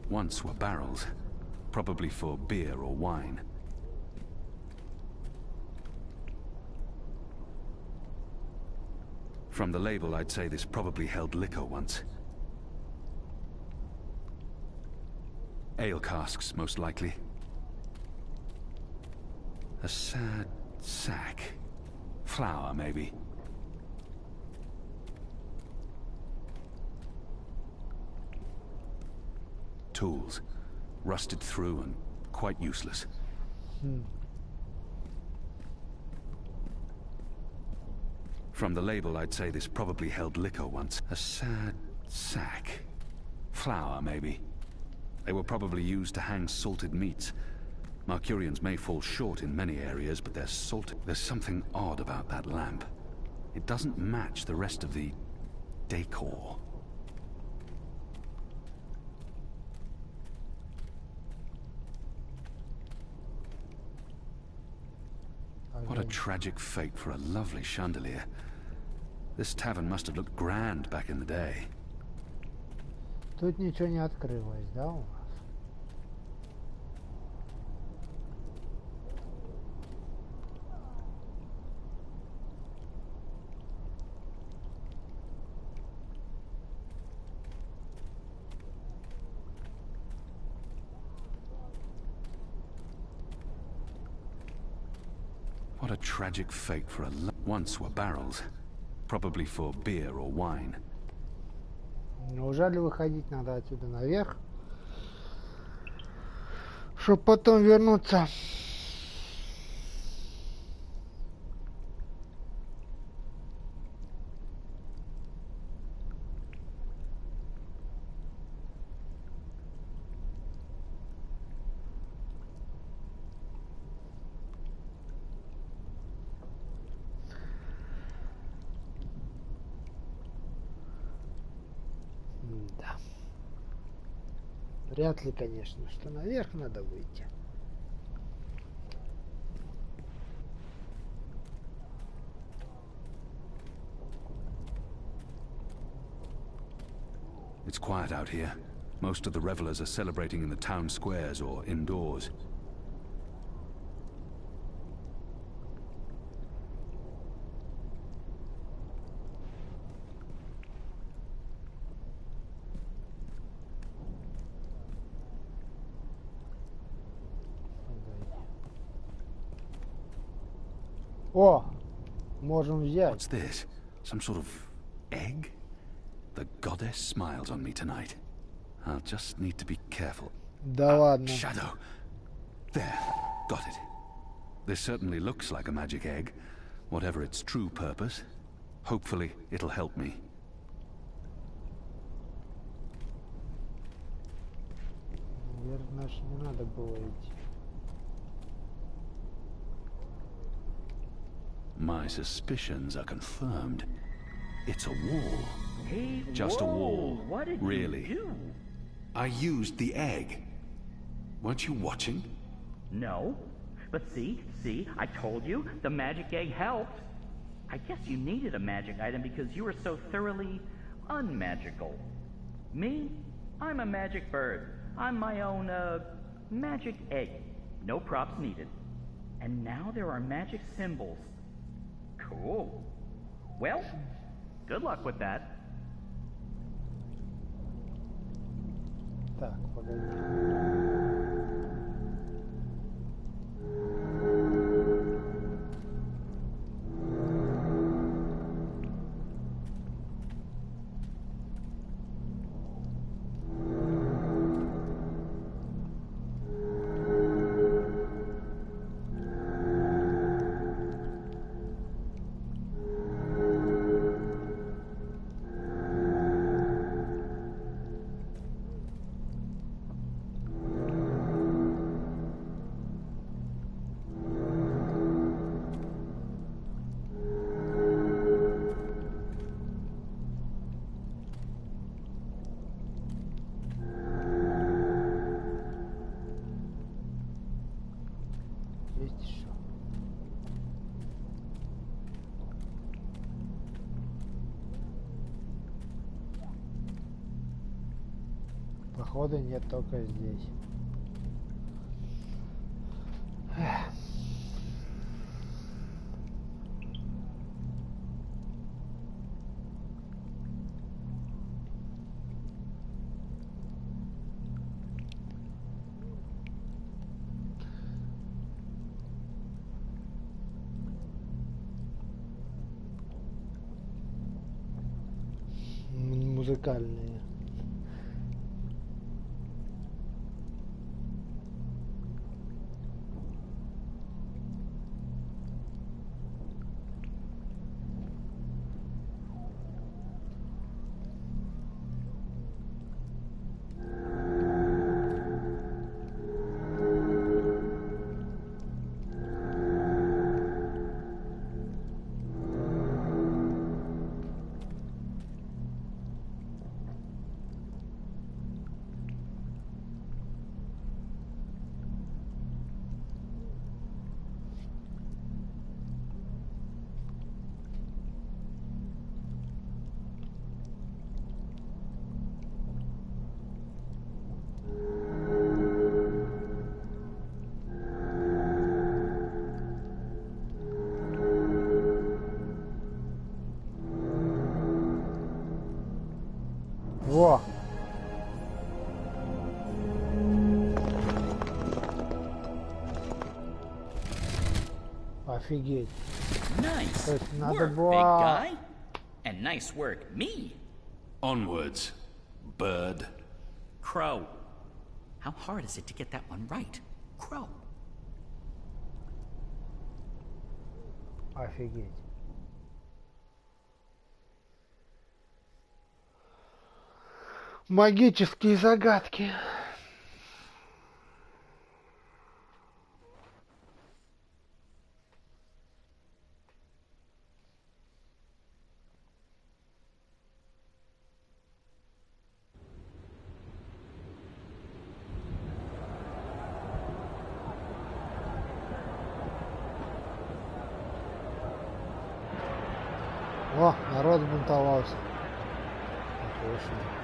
Once were barrels, probably for beer or wine. From the label, I'd say this probably held liquor once. Ale casks, most likely. A sad sack. Flour, maybe. Tools. Rusted through and quite useless. From the label, I'd say this probably held liquor once. A sad sack. Flour, maybe. They were probably used to hang salted meats. Mercurians may fall short in many areas, but they're salted. There's something odd about that lamp. It doesn't match the rest of the decor. What a tragic fate for a lovely chandelier. This tavern must have looked grand back in the day. тут ничего не открылось, да, у нас? What a tragic fate for a once were barrels, probably for beer or wine. Неужели выходить надо отсюда наверх, чтобы потом вернуться? Да. Вряд ли, конечно, что наверх надо выйти. It's quiet out here. Most of the revelers are celebrating in the town squares or indoors. О, можем взять. What's this? Some sort of egg? The goddess smiles on me tonight. I'll just need to be careful. Да ладно. Shadow. There. Got it. This certainly looks like a magic egg, whatever its true purpose. Hopefully, it'll help me. Вверх наш не надо было идти. My suspicions are confirmed. It's a wall. Hey, Just a wall. What did Really? you do? I used the egg. Weren't you watching? No. But see, I told you, the magic egg helped. I guess you needed a magic item because you were so thoroughly unmagical. Me? I'm a magic bird. I'm my own, magic egg. No props needed. And now there are magic symbols. Cool. Well, good luck with that. Так, погоди. Есть еще. Походу нет, только здесь. Музыкальные. Во! Офигеть. Nice То есть надо work, big было... guy. And nice work, me. Onwards, bird. Crow. How hard is it to get that one right? Crow. Офигеть. Магические загадки. О, народ бунтовался. Отлично.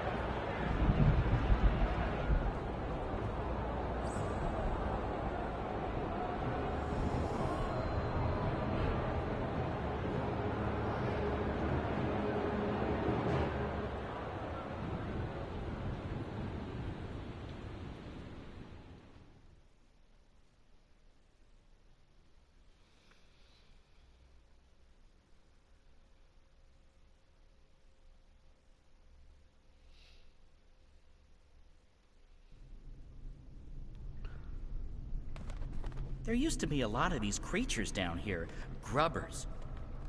There used to be a lot of these creatures down here, grubbers,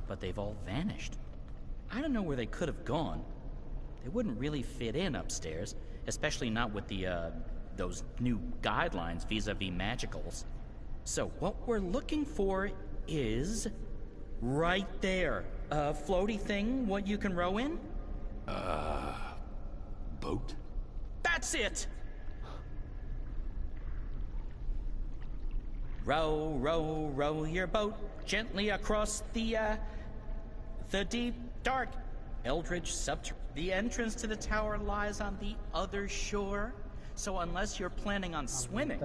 but they've all vanished. I don't know where they could have gone. They wouldn't really fit in upstairs, especially not with the, those new guidelines vis-a-vis magicals. So what we're looking for is right there. A floaty thing, what you can row in? Boat? That's it! Row, row, row your boat gently across the deep, dark, eldritch The entrance to the tower lies on the other shore, so unless you're planning on swimming...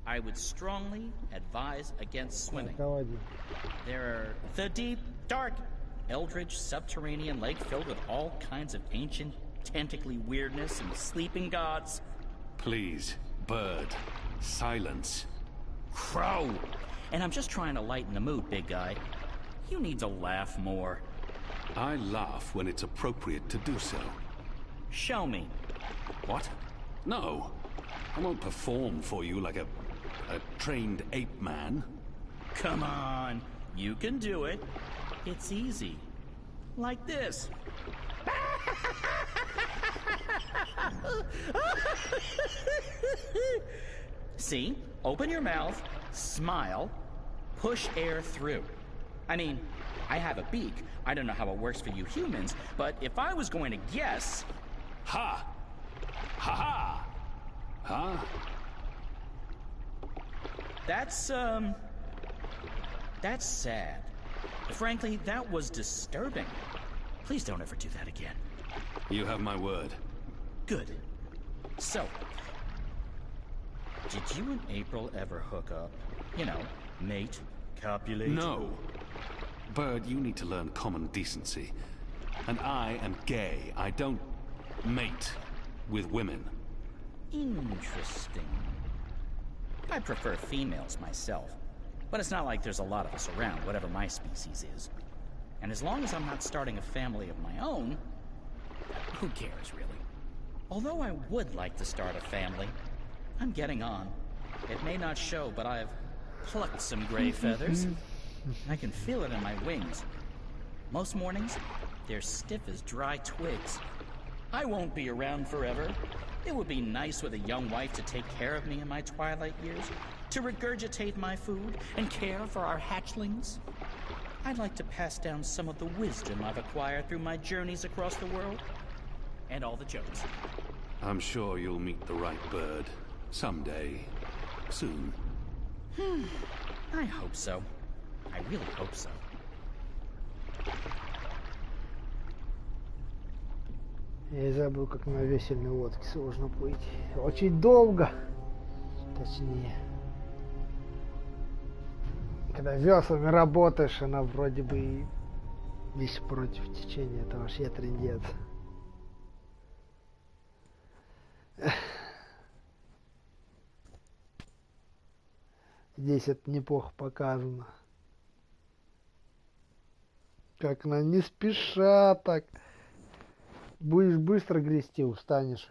I would strongly advise against swimming. There are the deep, dark, eldritch subterranean lake filled with all kinds of ancient, tentacly weirdness and sleeping gods. Please, bird, silence. Crow! And I'm just trying to lighten the mood, big guy. You need to laugh more. I laugh when it's appropriate to do so. Show me. What? No. I won't perform for you like a trained ape man. Come on, you can do it. It's easy. Like this. See? Open your mouth, smile, push air through. I mean, I have a beak. I don't know how it works for you humans, but if I was going to guess... Ha! Ha ha! Huh? That's sad. Frankly, that was disturbing. Please don't ever do that again. You have my word. Good. So, did you and April ever hook up? You know, mate, copulate? No. Bird, you need to learn common decency. And I am gay. I don't mate with women. Interesting. I prefer females myself, but it's not like there's a lot of us around, whatever my species is. And as long as I'm not starting a family of my own, who cares, really? Although I would like to start a family, I'm getting on. It may not show, but I've plucked some gray feathers. I can feel it in my wings. Most mornings, they're stiff as dry twigs. I won't be around forever. It would be nice with a young wife to take care of me in my twilight years, to regurgitate my food and care for our hatchlings. I'd like to pass down some of the wisdom I've acquired through my journeys across the world. And all the jokes. I'm sure you'll meet the right bird. Someday. Soon. I hope so. I really hope so. Я и забыл, как на весельной лодке сложно плыть. Очень долго. Точнее. Когда веслами работаешь, она вроде бы и весь против течения. Это вообще трындец. Здесь это неплохо показано. Как она не спеша так. Будешь быстро грести, устанешь.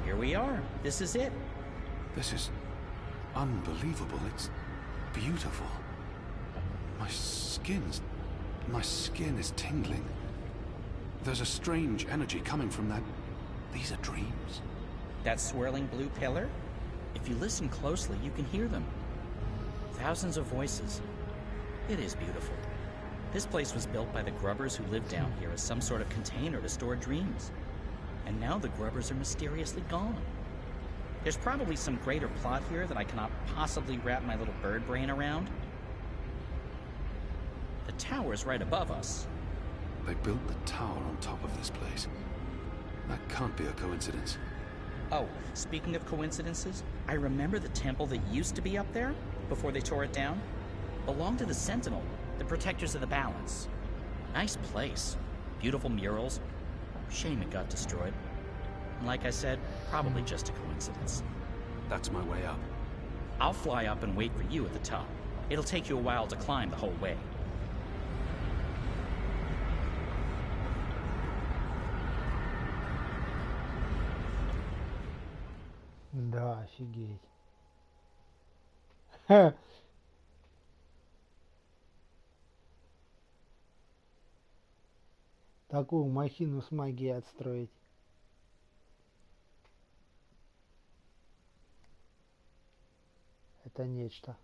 Here we are. This is it. This is unbelievable. It's beautiful. My skin is tingling. There's a strange energy coming from that. These are dreams. That swirling blue pillar? If you listen closely, you can hear them. Thousands of voices. It is beautiful. This place was built by the grubbers who lived down here as some sort of container to store dreams. And now the grubbers are mysteriously gone. There's probably some greater plot here that I cannot possibly wrap my little bird brain around. The tower's right above us. They built the tower on top of this place. That can't be a coincidence. Oh, speaking of coincidences, I remember the temple that used to be up there, before they tore it down, belonged to the Sentinel, the protectors of the balance. Nice place. Beautiful murals. Shame it got destroyed. And like I said, probably just a coincidence. That's my way up. I'll fly up and wait for you at the top. It'll take you a while to climb the whole way. Да, офигеть. Ха. Такую махину с магией отстроить. Это нечто.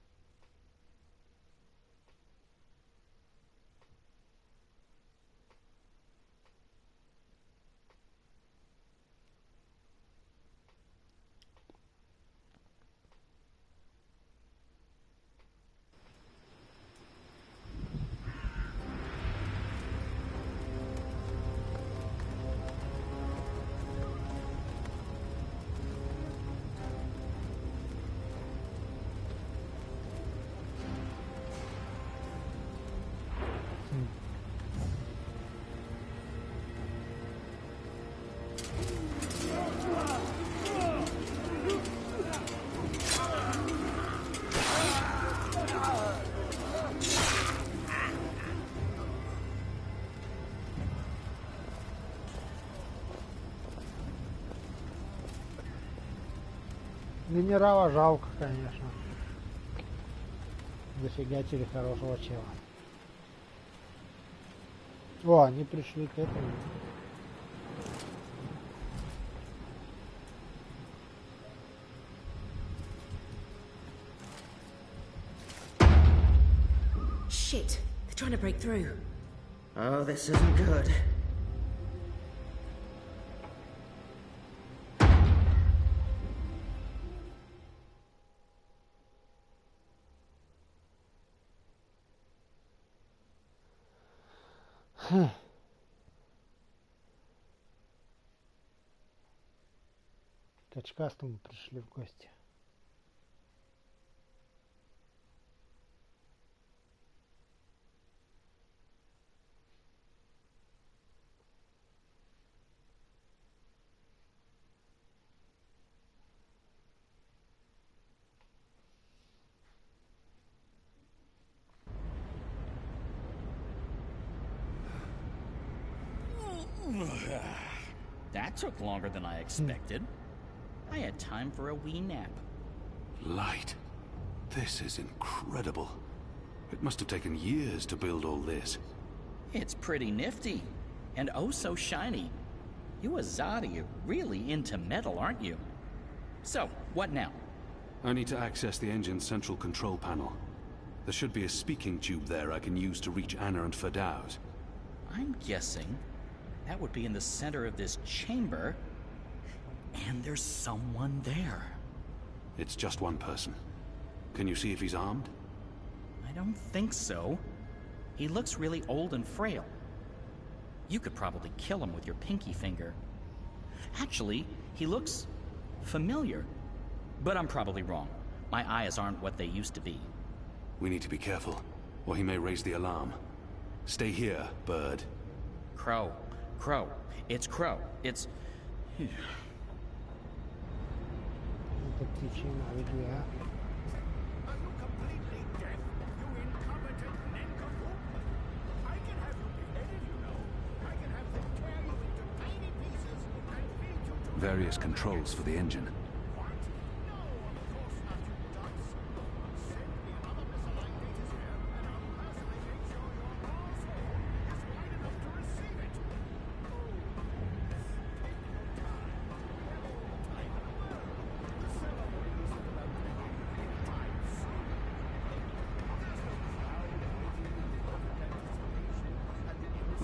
Генерала жалко, конечно. Зафигачили хорошего чела. О, они пришли к этому. Shit, they're trying to break through. Oh, this isn't good. К очкастому пришли в гости. That took longer than I expected. I had time for a wee nap. Light. This is incredible. It must have taken years to build all this. It's pretty nifty. And oh so shiny. You Azadi are really into metal, aren't you? So, what now? I need to access the engine's central control panel. There should be a speaking tube there I can use to reach Anna and Ferdows. I'm guessing that would be in the center of this chamber. And there's someone there. It's just one person. Can you see if he's armed? I don't think so. He looks really old and frail. You could probably kill him with your pinky finger. Actually, he looks familiar. But I'm probably wrong. My eyes aren't what they used to be. We need to be careful, or he may raise the alarm. Stay here, Bird. Crow. Crow. It's Crow. It's... Это птичья навыки, а? Are you completely deaf, you incompetent nincompoop? I can have you beheaded, you know. I can have them tear you into tiny pieces and feed you to... Various controls for the engine. What? No, of course not, you dunce. Send me another missile like Data's here, and I'll personally make sure your asshole is wide enough to receive it.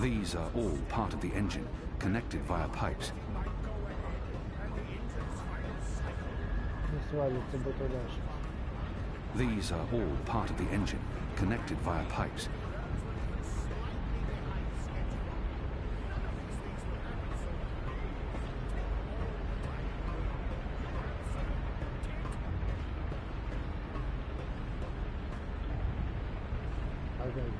These are all part of the engine, connected via pipes. Не свалится бы туда сейчас. These are all part of the engine, connected via pipes. Погоди.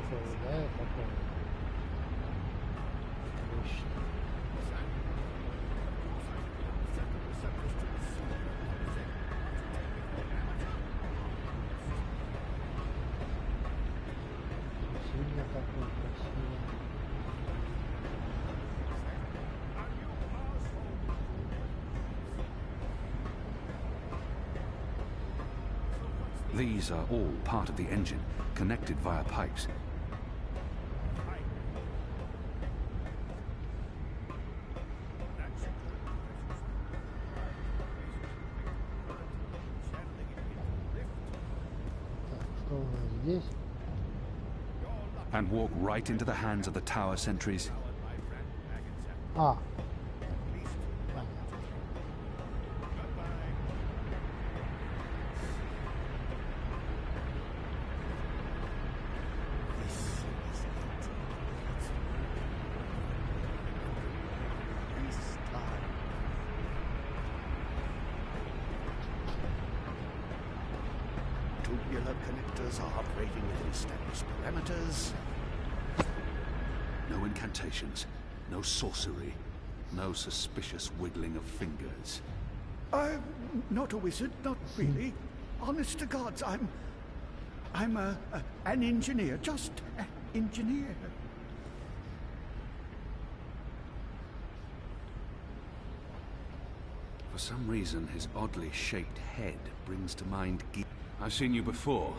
такое, да, такое. Сильно такой красивый. These are all part of the engine, connected via pipes. Так, что у нас здесь? And walk right into the hands of the tower sentries. А. Tubular connectors are operating within established parameters. No incantations, no sorcery, no suspicious wiggling of fingers. I'm not a wizard, not really. Honest to gods, I'm an engineer, just an engineer. For some reason, his oddly shaped head brings to mind I've seen you before.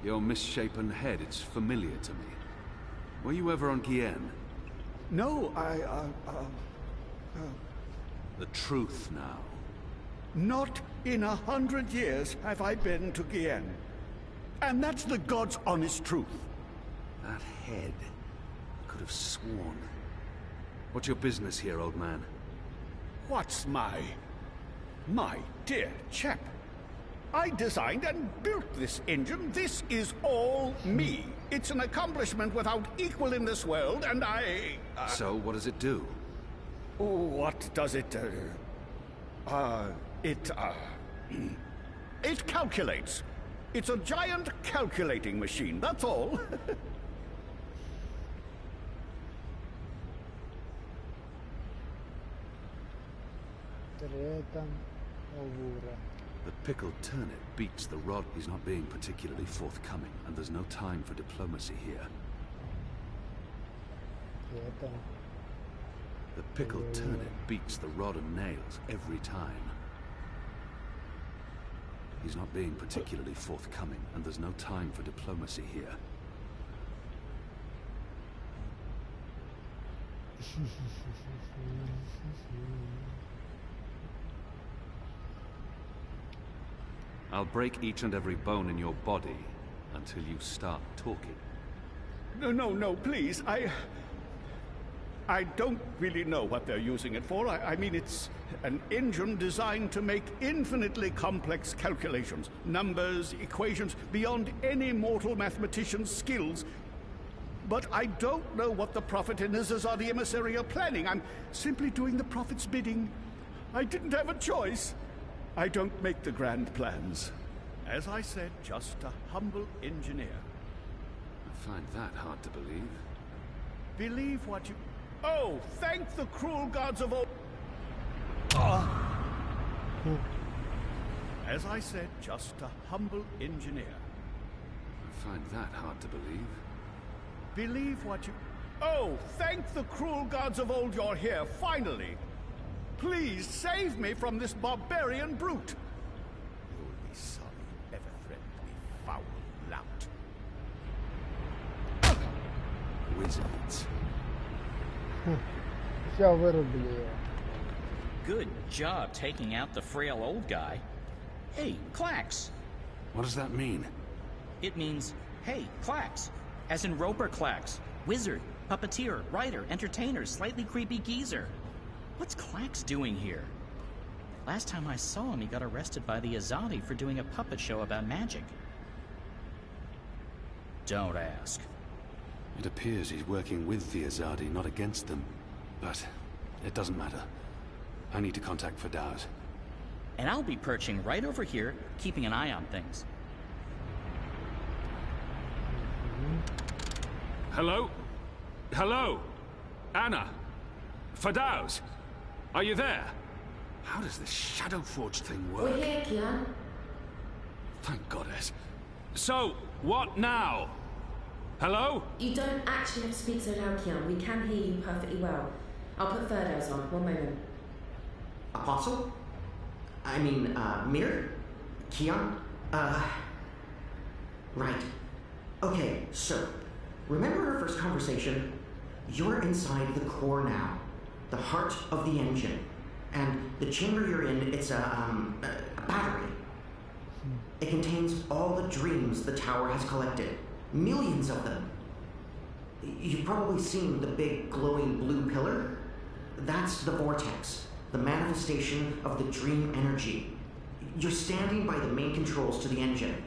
Your misshapen head, it's familiar to me. Were you ever on Gien? No, The truth now. not in 100 years have I been to Gien. And that's the God's honest truth. That head. I could have sworn. What's your business here, old man? What's my dear chap? I designed and built this engine. This is all me. It's an accomplishment without equal in this world, and I... So, what does it do? What does it do? It calculates. It's a giant calculating machine, that's all. The pickled turnip beats the rod. He's not being particularly forthcoming, and there's no time for diplomacy here. The pickled turnip beats the rod and nails every time. He's not being particularly forthcoming, and there's no time for diplomacy here. I'll break each and every bone in your body until you start talking. No, please. I don't really know what they're using it for. I mean, it's an engine designed to make infinitely complex calculations. Numbers, equations, beyond any mortal mathematician's skills. But I don't know what the Prophet and his Azadi emissary are planning. I'm simply doing the Prophet's bidding. I didn't have a choice. I don't make the grand plans. As I said, just a humble engineer. I find that hard to believe. Believe what you... Oh, thank the cruel gods of old... As I said, just a humble engineer. I find that hard to believe. Believe what you... Oh, thank the cruel gods of old you're here, finally! Please save me from this barbarian brute! You'll be sorry you ever threatened me, foul lout. Wizards. Все вырубили его. Good job taking out the frail old guy. Hey, Clax! What does that mean? It means, hey, Clax. As in Roper Clax. Wizard, puppeteer, writer, entertainer, slightly creepy geezer. What's Clax doing here? Last time I saw him, he got arrested by the Azadi for doing a puppet show about magic. Don't ask. It appears he's working with the Azadi, not against them. But it doesn't matter. I need to contact Fadaz. And I'll be perching right over here, keeping an eye on things. Hello? Hello? Anna? Fadaus? Are you there? How does this Shadow Forge thing work? We're here, Kian. Thank goddess. So, what now? Hello? You don't actually have to speak so loud, Kian. We can hear you perfectly well. I'll put Ferdows on. One moment. Apostle? I mean, Mir? Kian? Right. Okay, so, remember our first conversation? You're inside the core now. The heart of the engine. And the chamber you're in, it's a battery. It contains all the dreams the tower has collected. Millions of them. You've probably seen the big glowing blue pillar. That's the vortex, the manifestation of the dream energy. You're standing by the main controls to the engine.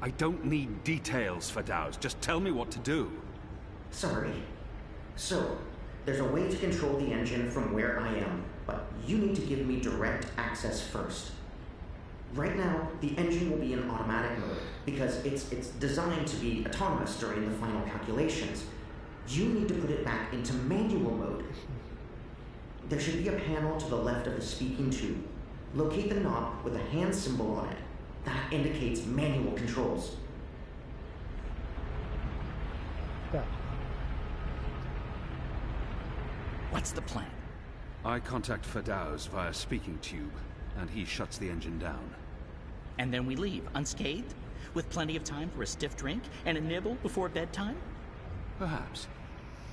I don't need details, Fadaus. Just tell me what to do. Sorry. So, there's a way to control the engine from where I am, but you need to give me direct access first. Right now, the engine will be in automatic mode, because it's designed to be autonomous during the final calculations. You need to put it back into manual mode. There should be a panel to the left of the speaking tube. Locate the knob with a hand symbol on it. That indicates manual controls. Yeah. What's the plan? I contact Fadaus via speaking tube, and he shuts the engine down. And then we leave, unscathed? With plenty of time for a stiff drink and a nibble before bedtime? Perhaps.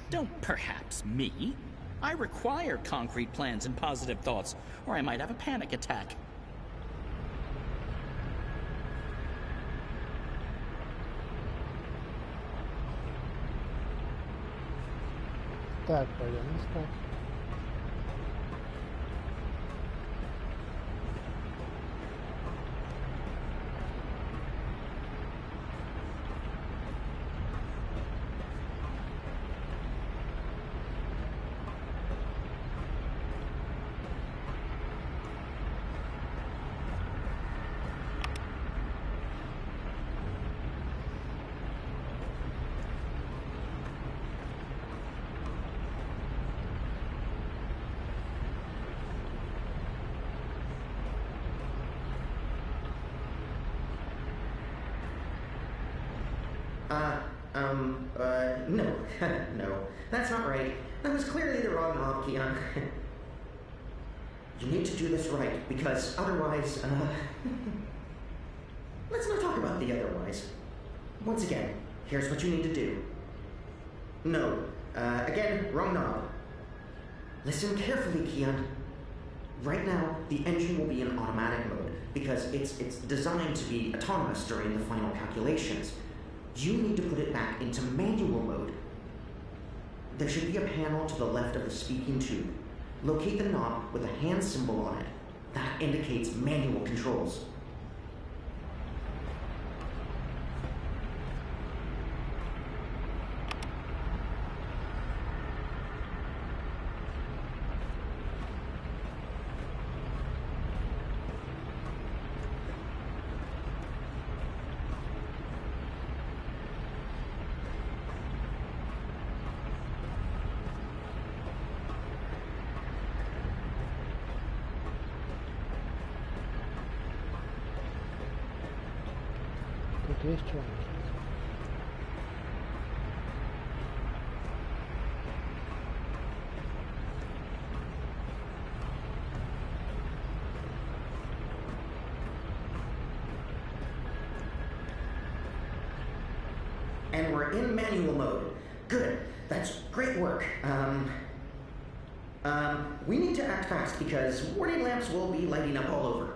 Don't perhaps me. I require concrete plans and positive thoughts, or I might have a panic attack. Так, пойдем искать. No. No, that's not right. That was clearly the wrong knob, Keon. You need to do this right, because otherwise, let's not talk about the otherwise. Once again, here's what you need to do. No. Again, wrong knob. Listen carefully, Keon. Right now, the engine will be in automatic mode, because it's designed to be autonomous during the final calculations. You need to put it back into manual mode. There should be a panel to the left of the speaking tube. Locate the knob with a hand symbol on it. That indicates manual controls. Тут есть что-нибудь? And we're in manual mode. Good. That's great work. We need to act fast because warning lamps will be lighting up all over.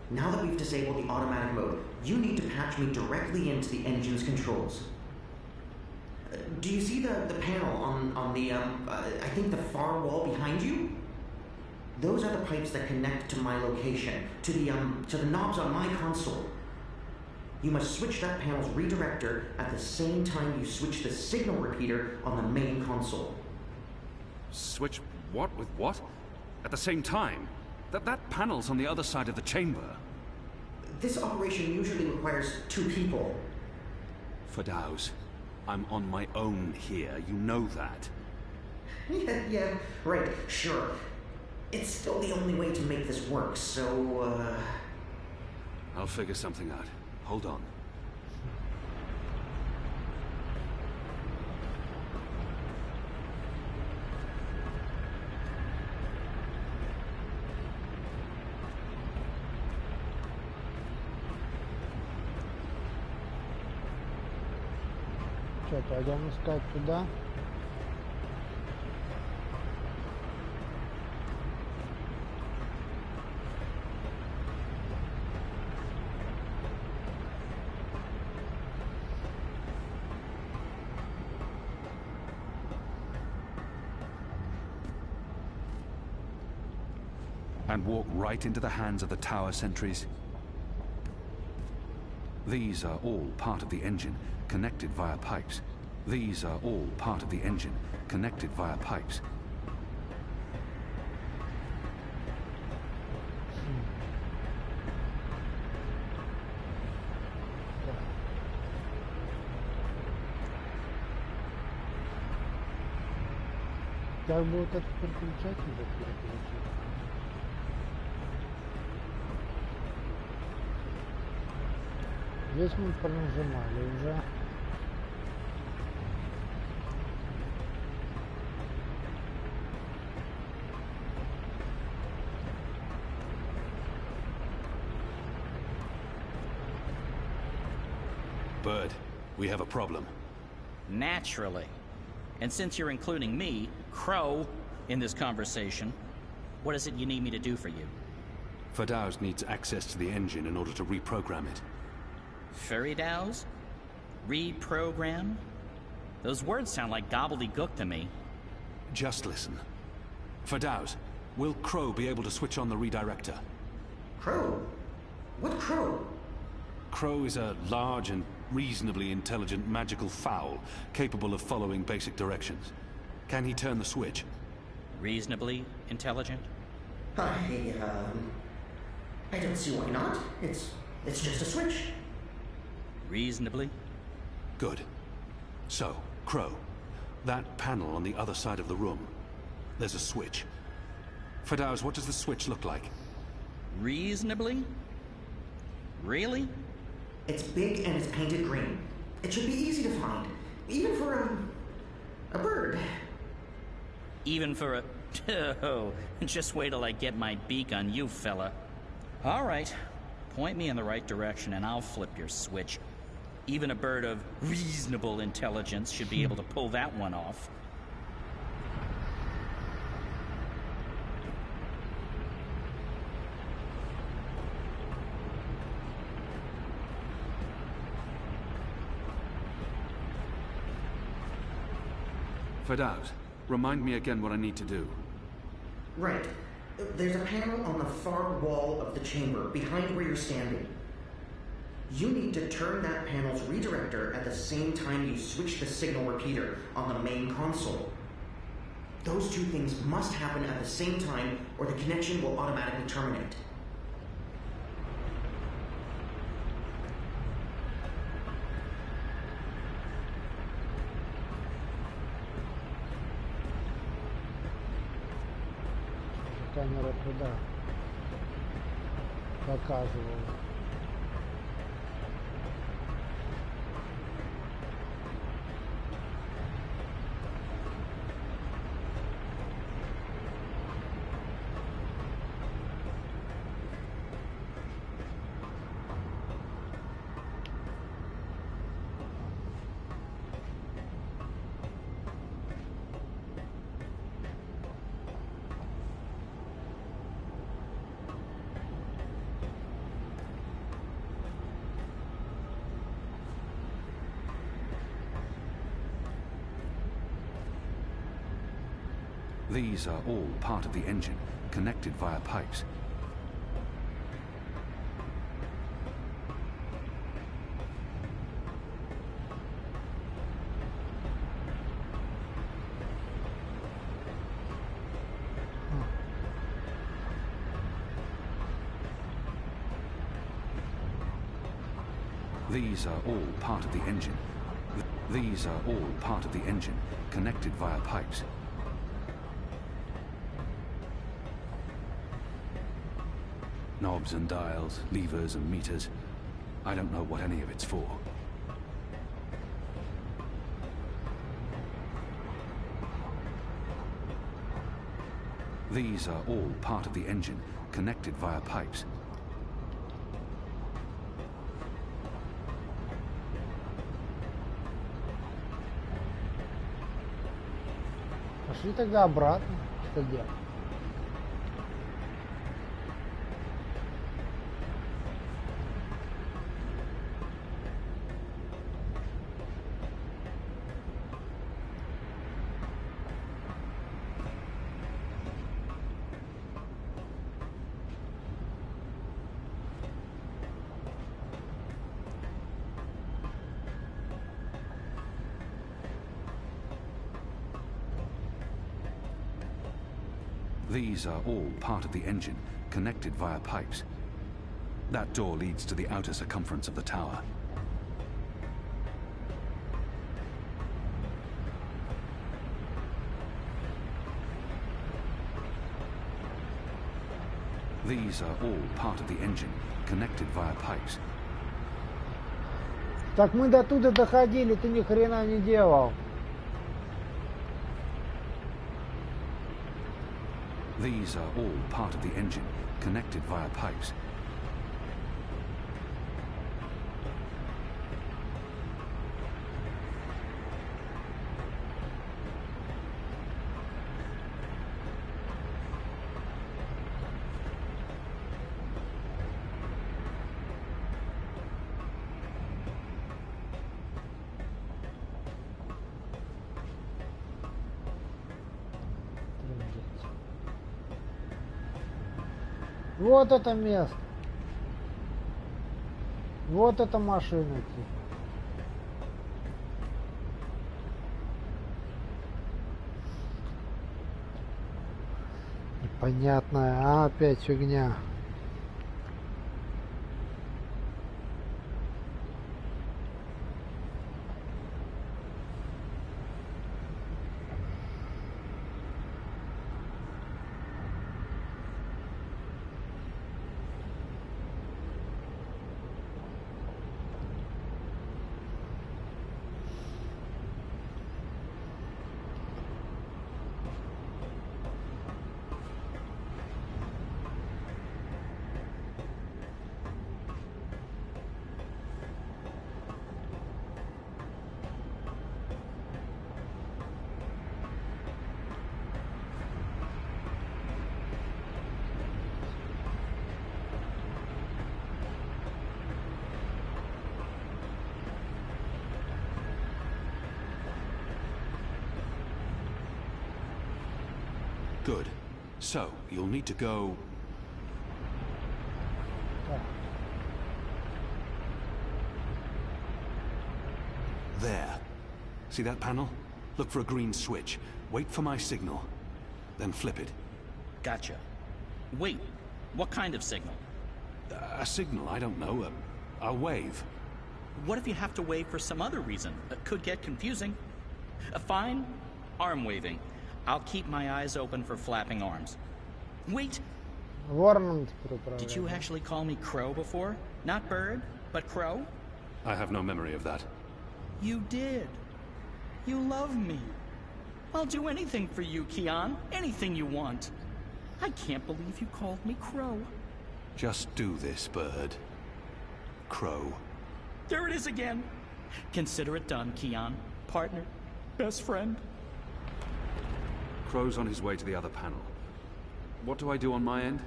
Now that we've disabled the automatic mode, you need to patch me directly into the engine's controls. Do you see the panel on the, I think the far wall behind you? Those are the pipes that connect to my location, to the knobs on my console. You must switch that panel's redirector at the same time you switch the signal repeater on the main console. Switch what with what? At the same time? That panel's on the other side of the chamber. This operation usually requires 2 people. Fadaus, I'm on my own here, you know that. Yeah, right, sure. It's still the only way to make this work, so, I'll figure something out. Hold on. Что, пойдем искать туда? And walk right into the hands of the tower sentries. These are all part of the engine, connected via pipes. These are all part of the engine, connected via pipes. Как бы вот этот переключатель переключить? Здесь мы пронажимали уже. Bird, we have a problem. Naturally. And since you're including me, Crow, in this conversation, what is it you need me to do for you? Fadaus needs access to the engine in order to reprogram it. Furidaus? Reprogram? Those words sound like gobbledygook to me. Just listen. Fadaus, will Crow be able to switch on the redirector? Crow? What Crow? Crow is a large and reasonably intelligent magical fowl, capable of following basic directions. Can he turn the switch? Reasonably intelligent? I don't see why not. It's just a switch. Reasonably? Good. So, Crow, that panel on the other side of the room, there's a switch. Fadaus, what does the switch look like? Reasonably? Really? It's big and it's painted green. It should be easy to find, even for a bird. Even for a... Oh, just wait till I get my beak on you, fella. All right, point me in the right direction and I'll flip your switch. Even a bird of reasonable intelligence should be able to pull that one off. Fadaus, remind me again what I need to do. Right. There's a panel on the far wall of the chamber, behind where you're standing. You need to turn that panel's redirector at the same time you switch the signal repeater on the main console. Those two things must happen at the same time, or the connection will automatically terminate. Камера туда показывала. These are all part of the engine, connected via pipes. These are all part of the engine. These are all part of the engine, connected via pipes. Knobs and dials, levers and meters. I don't know what any of it's for. These are all part of the engine, connected via pipes. Пошли тогда обратно. Что делать? These are all part of the engine, connected via pipes. That door leads to the outer circumference of the tower. These are all part of the engine, connected via pipes. Так мы до туда доходили, ты ни хрена не делал. These are all part of the engine, connected via pipes. Вот это место. Вот эта машина. Непонятная, а опять фигня. Good. So, you'll need to go... There. See that panel? Look for a green switch. Wait for my signal. Then flip it. Gotcha. Wait, what kind of signal? A signal, I don't know. A wave. What if you have to wave for some other reason? It could get confusing. Fine. Arm waving. I'll keep my eyes open for flapping arms. Wait! Did you actually call me Crow before? Not Bird, but Crow? I have no memory of that. You did. You love me. I'll do anything for you, Keon. Anything you want. I can't believe you called me Crow. Just do this, Bird. Crow. There it is again. Consider it done, Keon. Partner. Best friend. Crow's on his way to the other panel. What do I do on my end?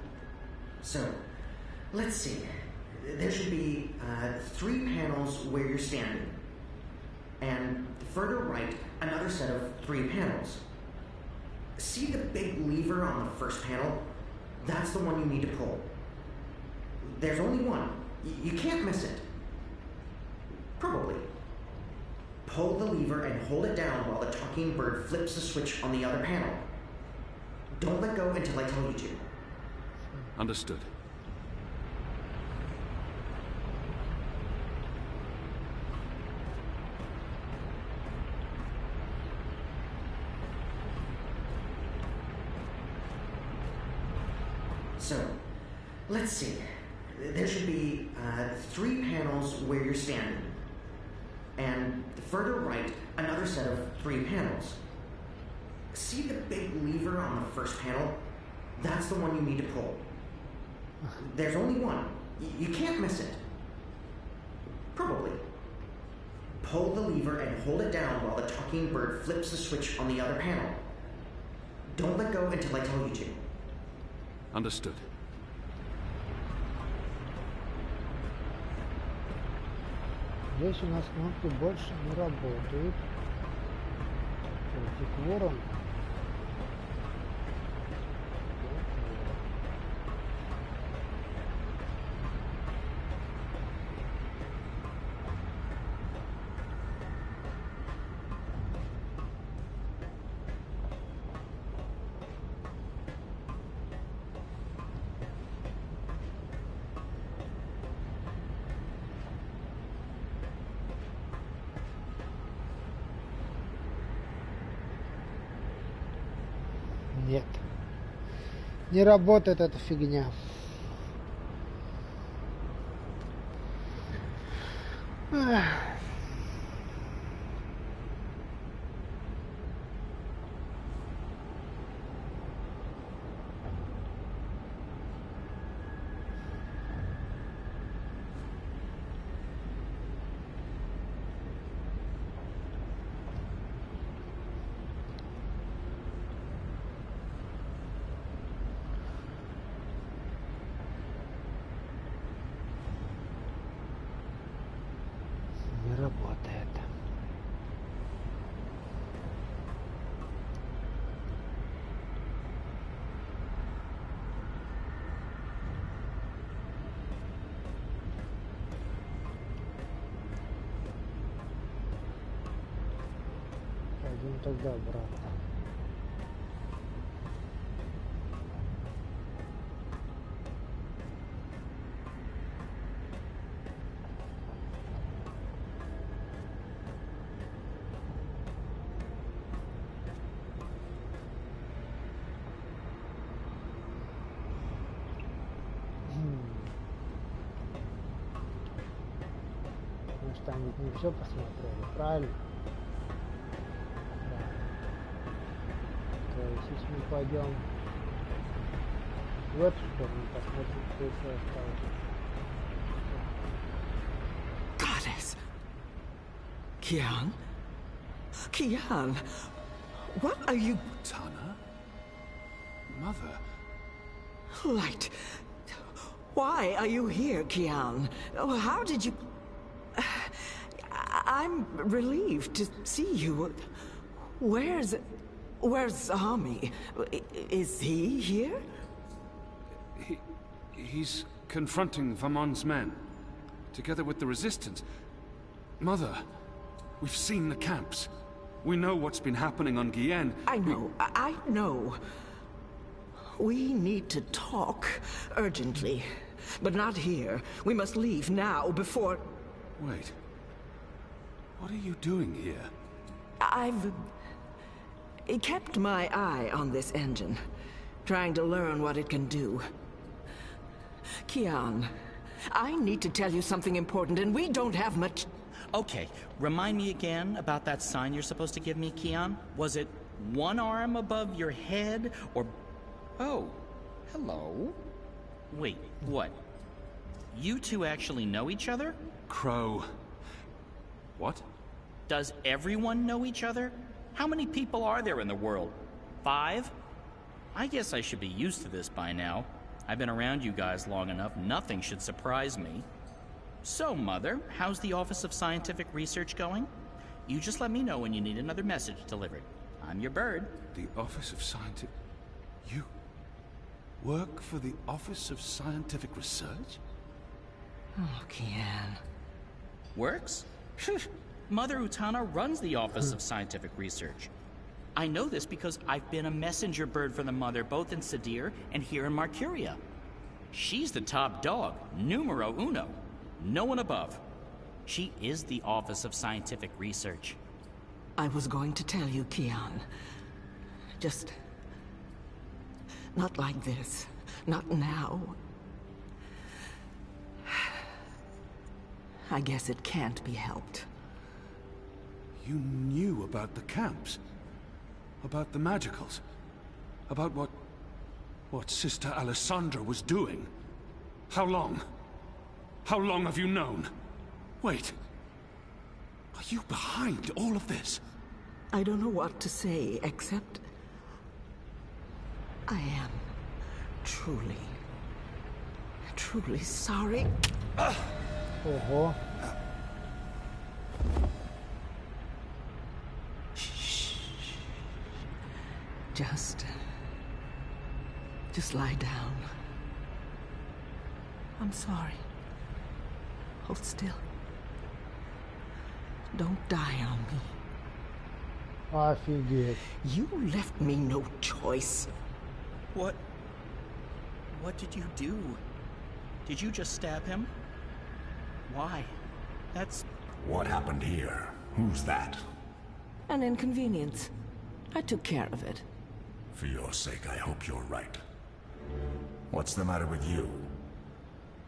So, let's see. There should be 3 panels where you're standing. And further right, another set of 3 panels. See the big lever on the first panel? That's the one you need to pull. There's only one. You can't miss it. Probably. Pull the lever and hold it down while the talking bird flips the switch on the other panel. Don't let go until I tell you to. Understood. So, let's see. There should be 3 panels where you're standing. And further right, another set of 3 panels. See the big lever on the first panel? That's the one you need to pull. There's only one. You can't miss it. Probably. Pull the lever and hold it down while the talking bird flips the switch on the other panel. Don't let go until I tell you to. Understood. Здесь у нас кнопки больше не работают. Против ворон. Нет. Не работает эта фигня. Эх. Не работает. Пойдем тогда обратно. Значит, они не все посмотрели, правильно? Да. То есть, если мы пойдем в эту сторону, посмотрим, что еще осталось. Goddess! Kian? Kian! What are you... Tana? Mother? Light! Why are you here, Kian? Oh, how did you... I'm relieved to see you. Where's Zami? Is he here? He's confronting Vamon's men, together with the resistance. Mother, we've seen the camps. We know what's been happening on Guyenne. I know. We need to talk urgently, but not here. We must leave now before... Wait. What are you doing here? I've kept my eye on this engine, trying to learn what it can do. Kian, I need to tell you something important, and we don't have much... Okay, remind me again about that sign you're supposed to give me, Kian. Was it one arm above your head, or... Oh, hello. Wait, what? You two actually know each other? Crow. What? Does everyone know each other? How many people are there in the world? 5? I guess I should be used to this by now. I've been around you guys long enough, nothing should surprise me. So, Mother, how's the Office of Scientific Research going? You just let me know when you need another message delivered. I'm your bird. The Office of Scientific... You... work for the Office of Scientific Research? Oh, Kian. Works? Mother Utana runs the Office of Scientific Research. I know this because I've been a messenger bird for the Mother both in Sadir and here in Marcuria. She's the top dog, numero uno. No one above. She is the Office of Scientific Research. I was going to tell you, Kian. Just... not like this. Not now. I guess it can't be helped. You knew about the camps? About the magicals? About what Sister Alessandra was doing? How long? How long have you known? Wait. Are you behind all of this? I don't know what to say, except I am truly sorry. Ого. Just lie down. I'm sorry. Hold still. Don't die on me. Офигеть. You left me no choice. What did you do? Did you just stab him? Why? That's... What happened here? Who's that? An inconvenience. I took care of it. For your sake, I hope you're right. What's the matter with you?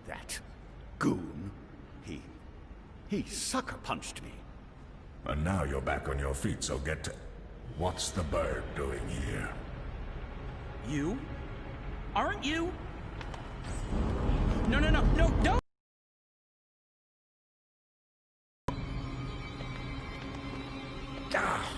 That goon, he sucker punched me. And now you're back on your feet, so get to... What's the bird doing here? You? Aren't you? No, don't! Ah!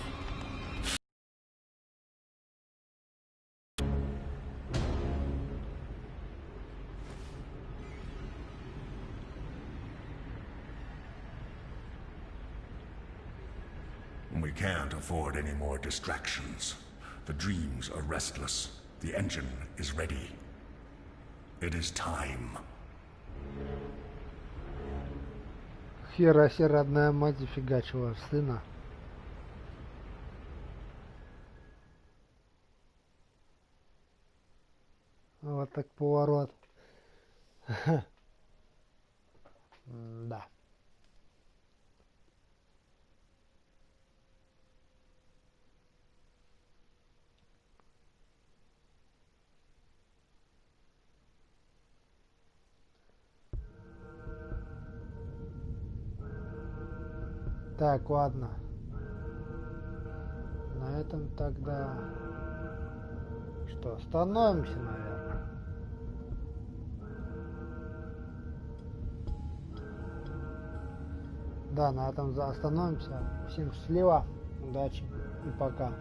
We can't afford any more distractions. The dreams are restless. The engine is ready. It is time. Хера себе, родная мать зафигачила сына. Вот так поворот. Да. Так, ладно. На этом тогда... Что, остановимся, наверное. Да, на этом остановимся. Всем счастливо, удачи и пока.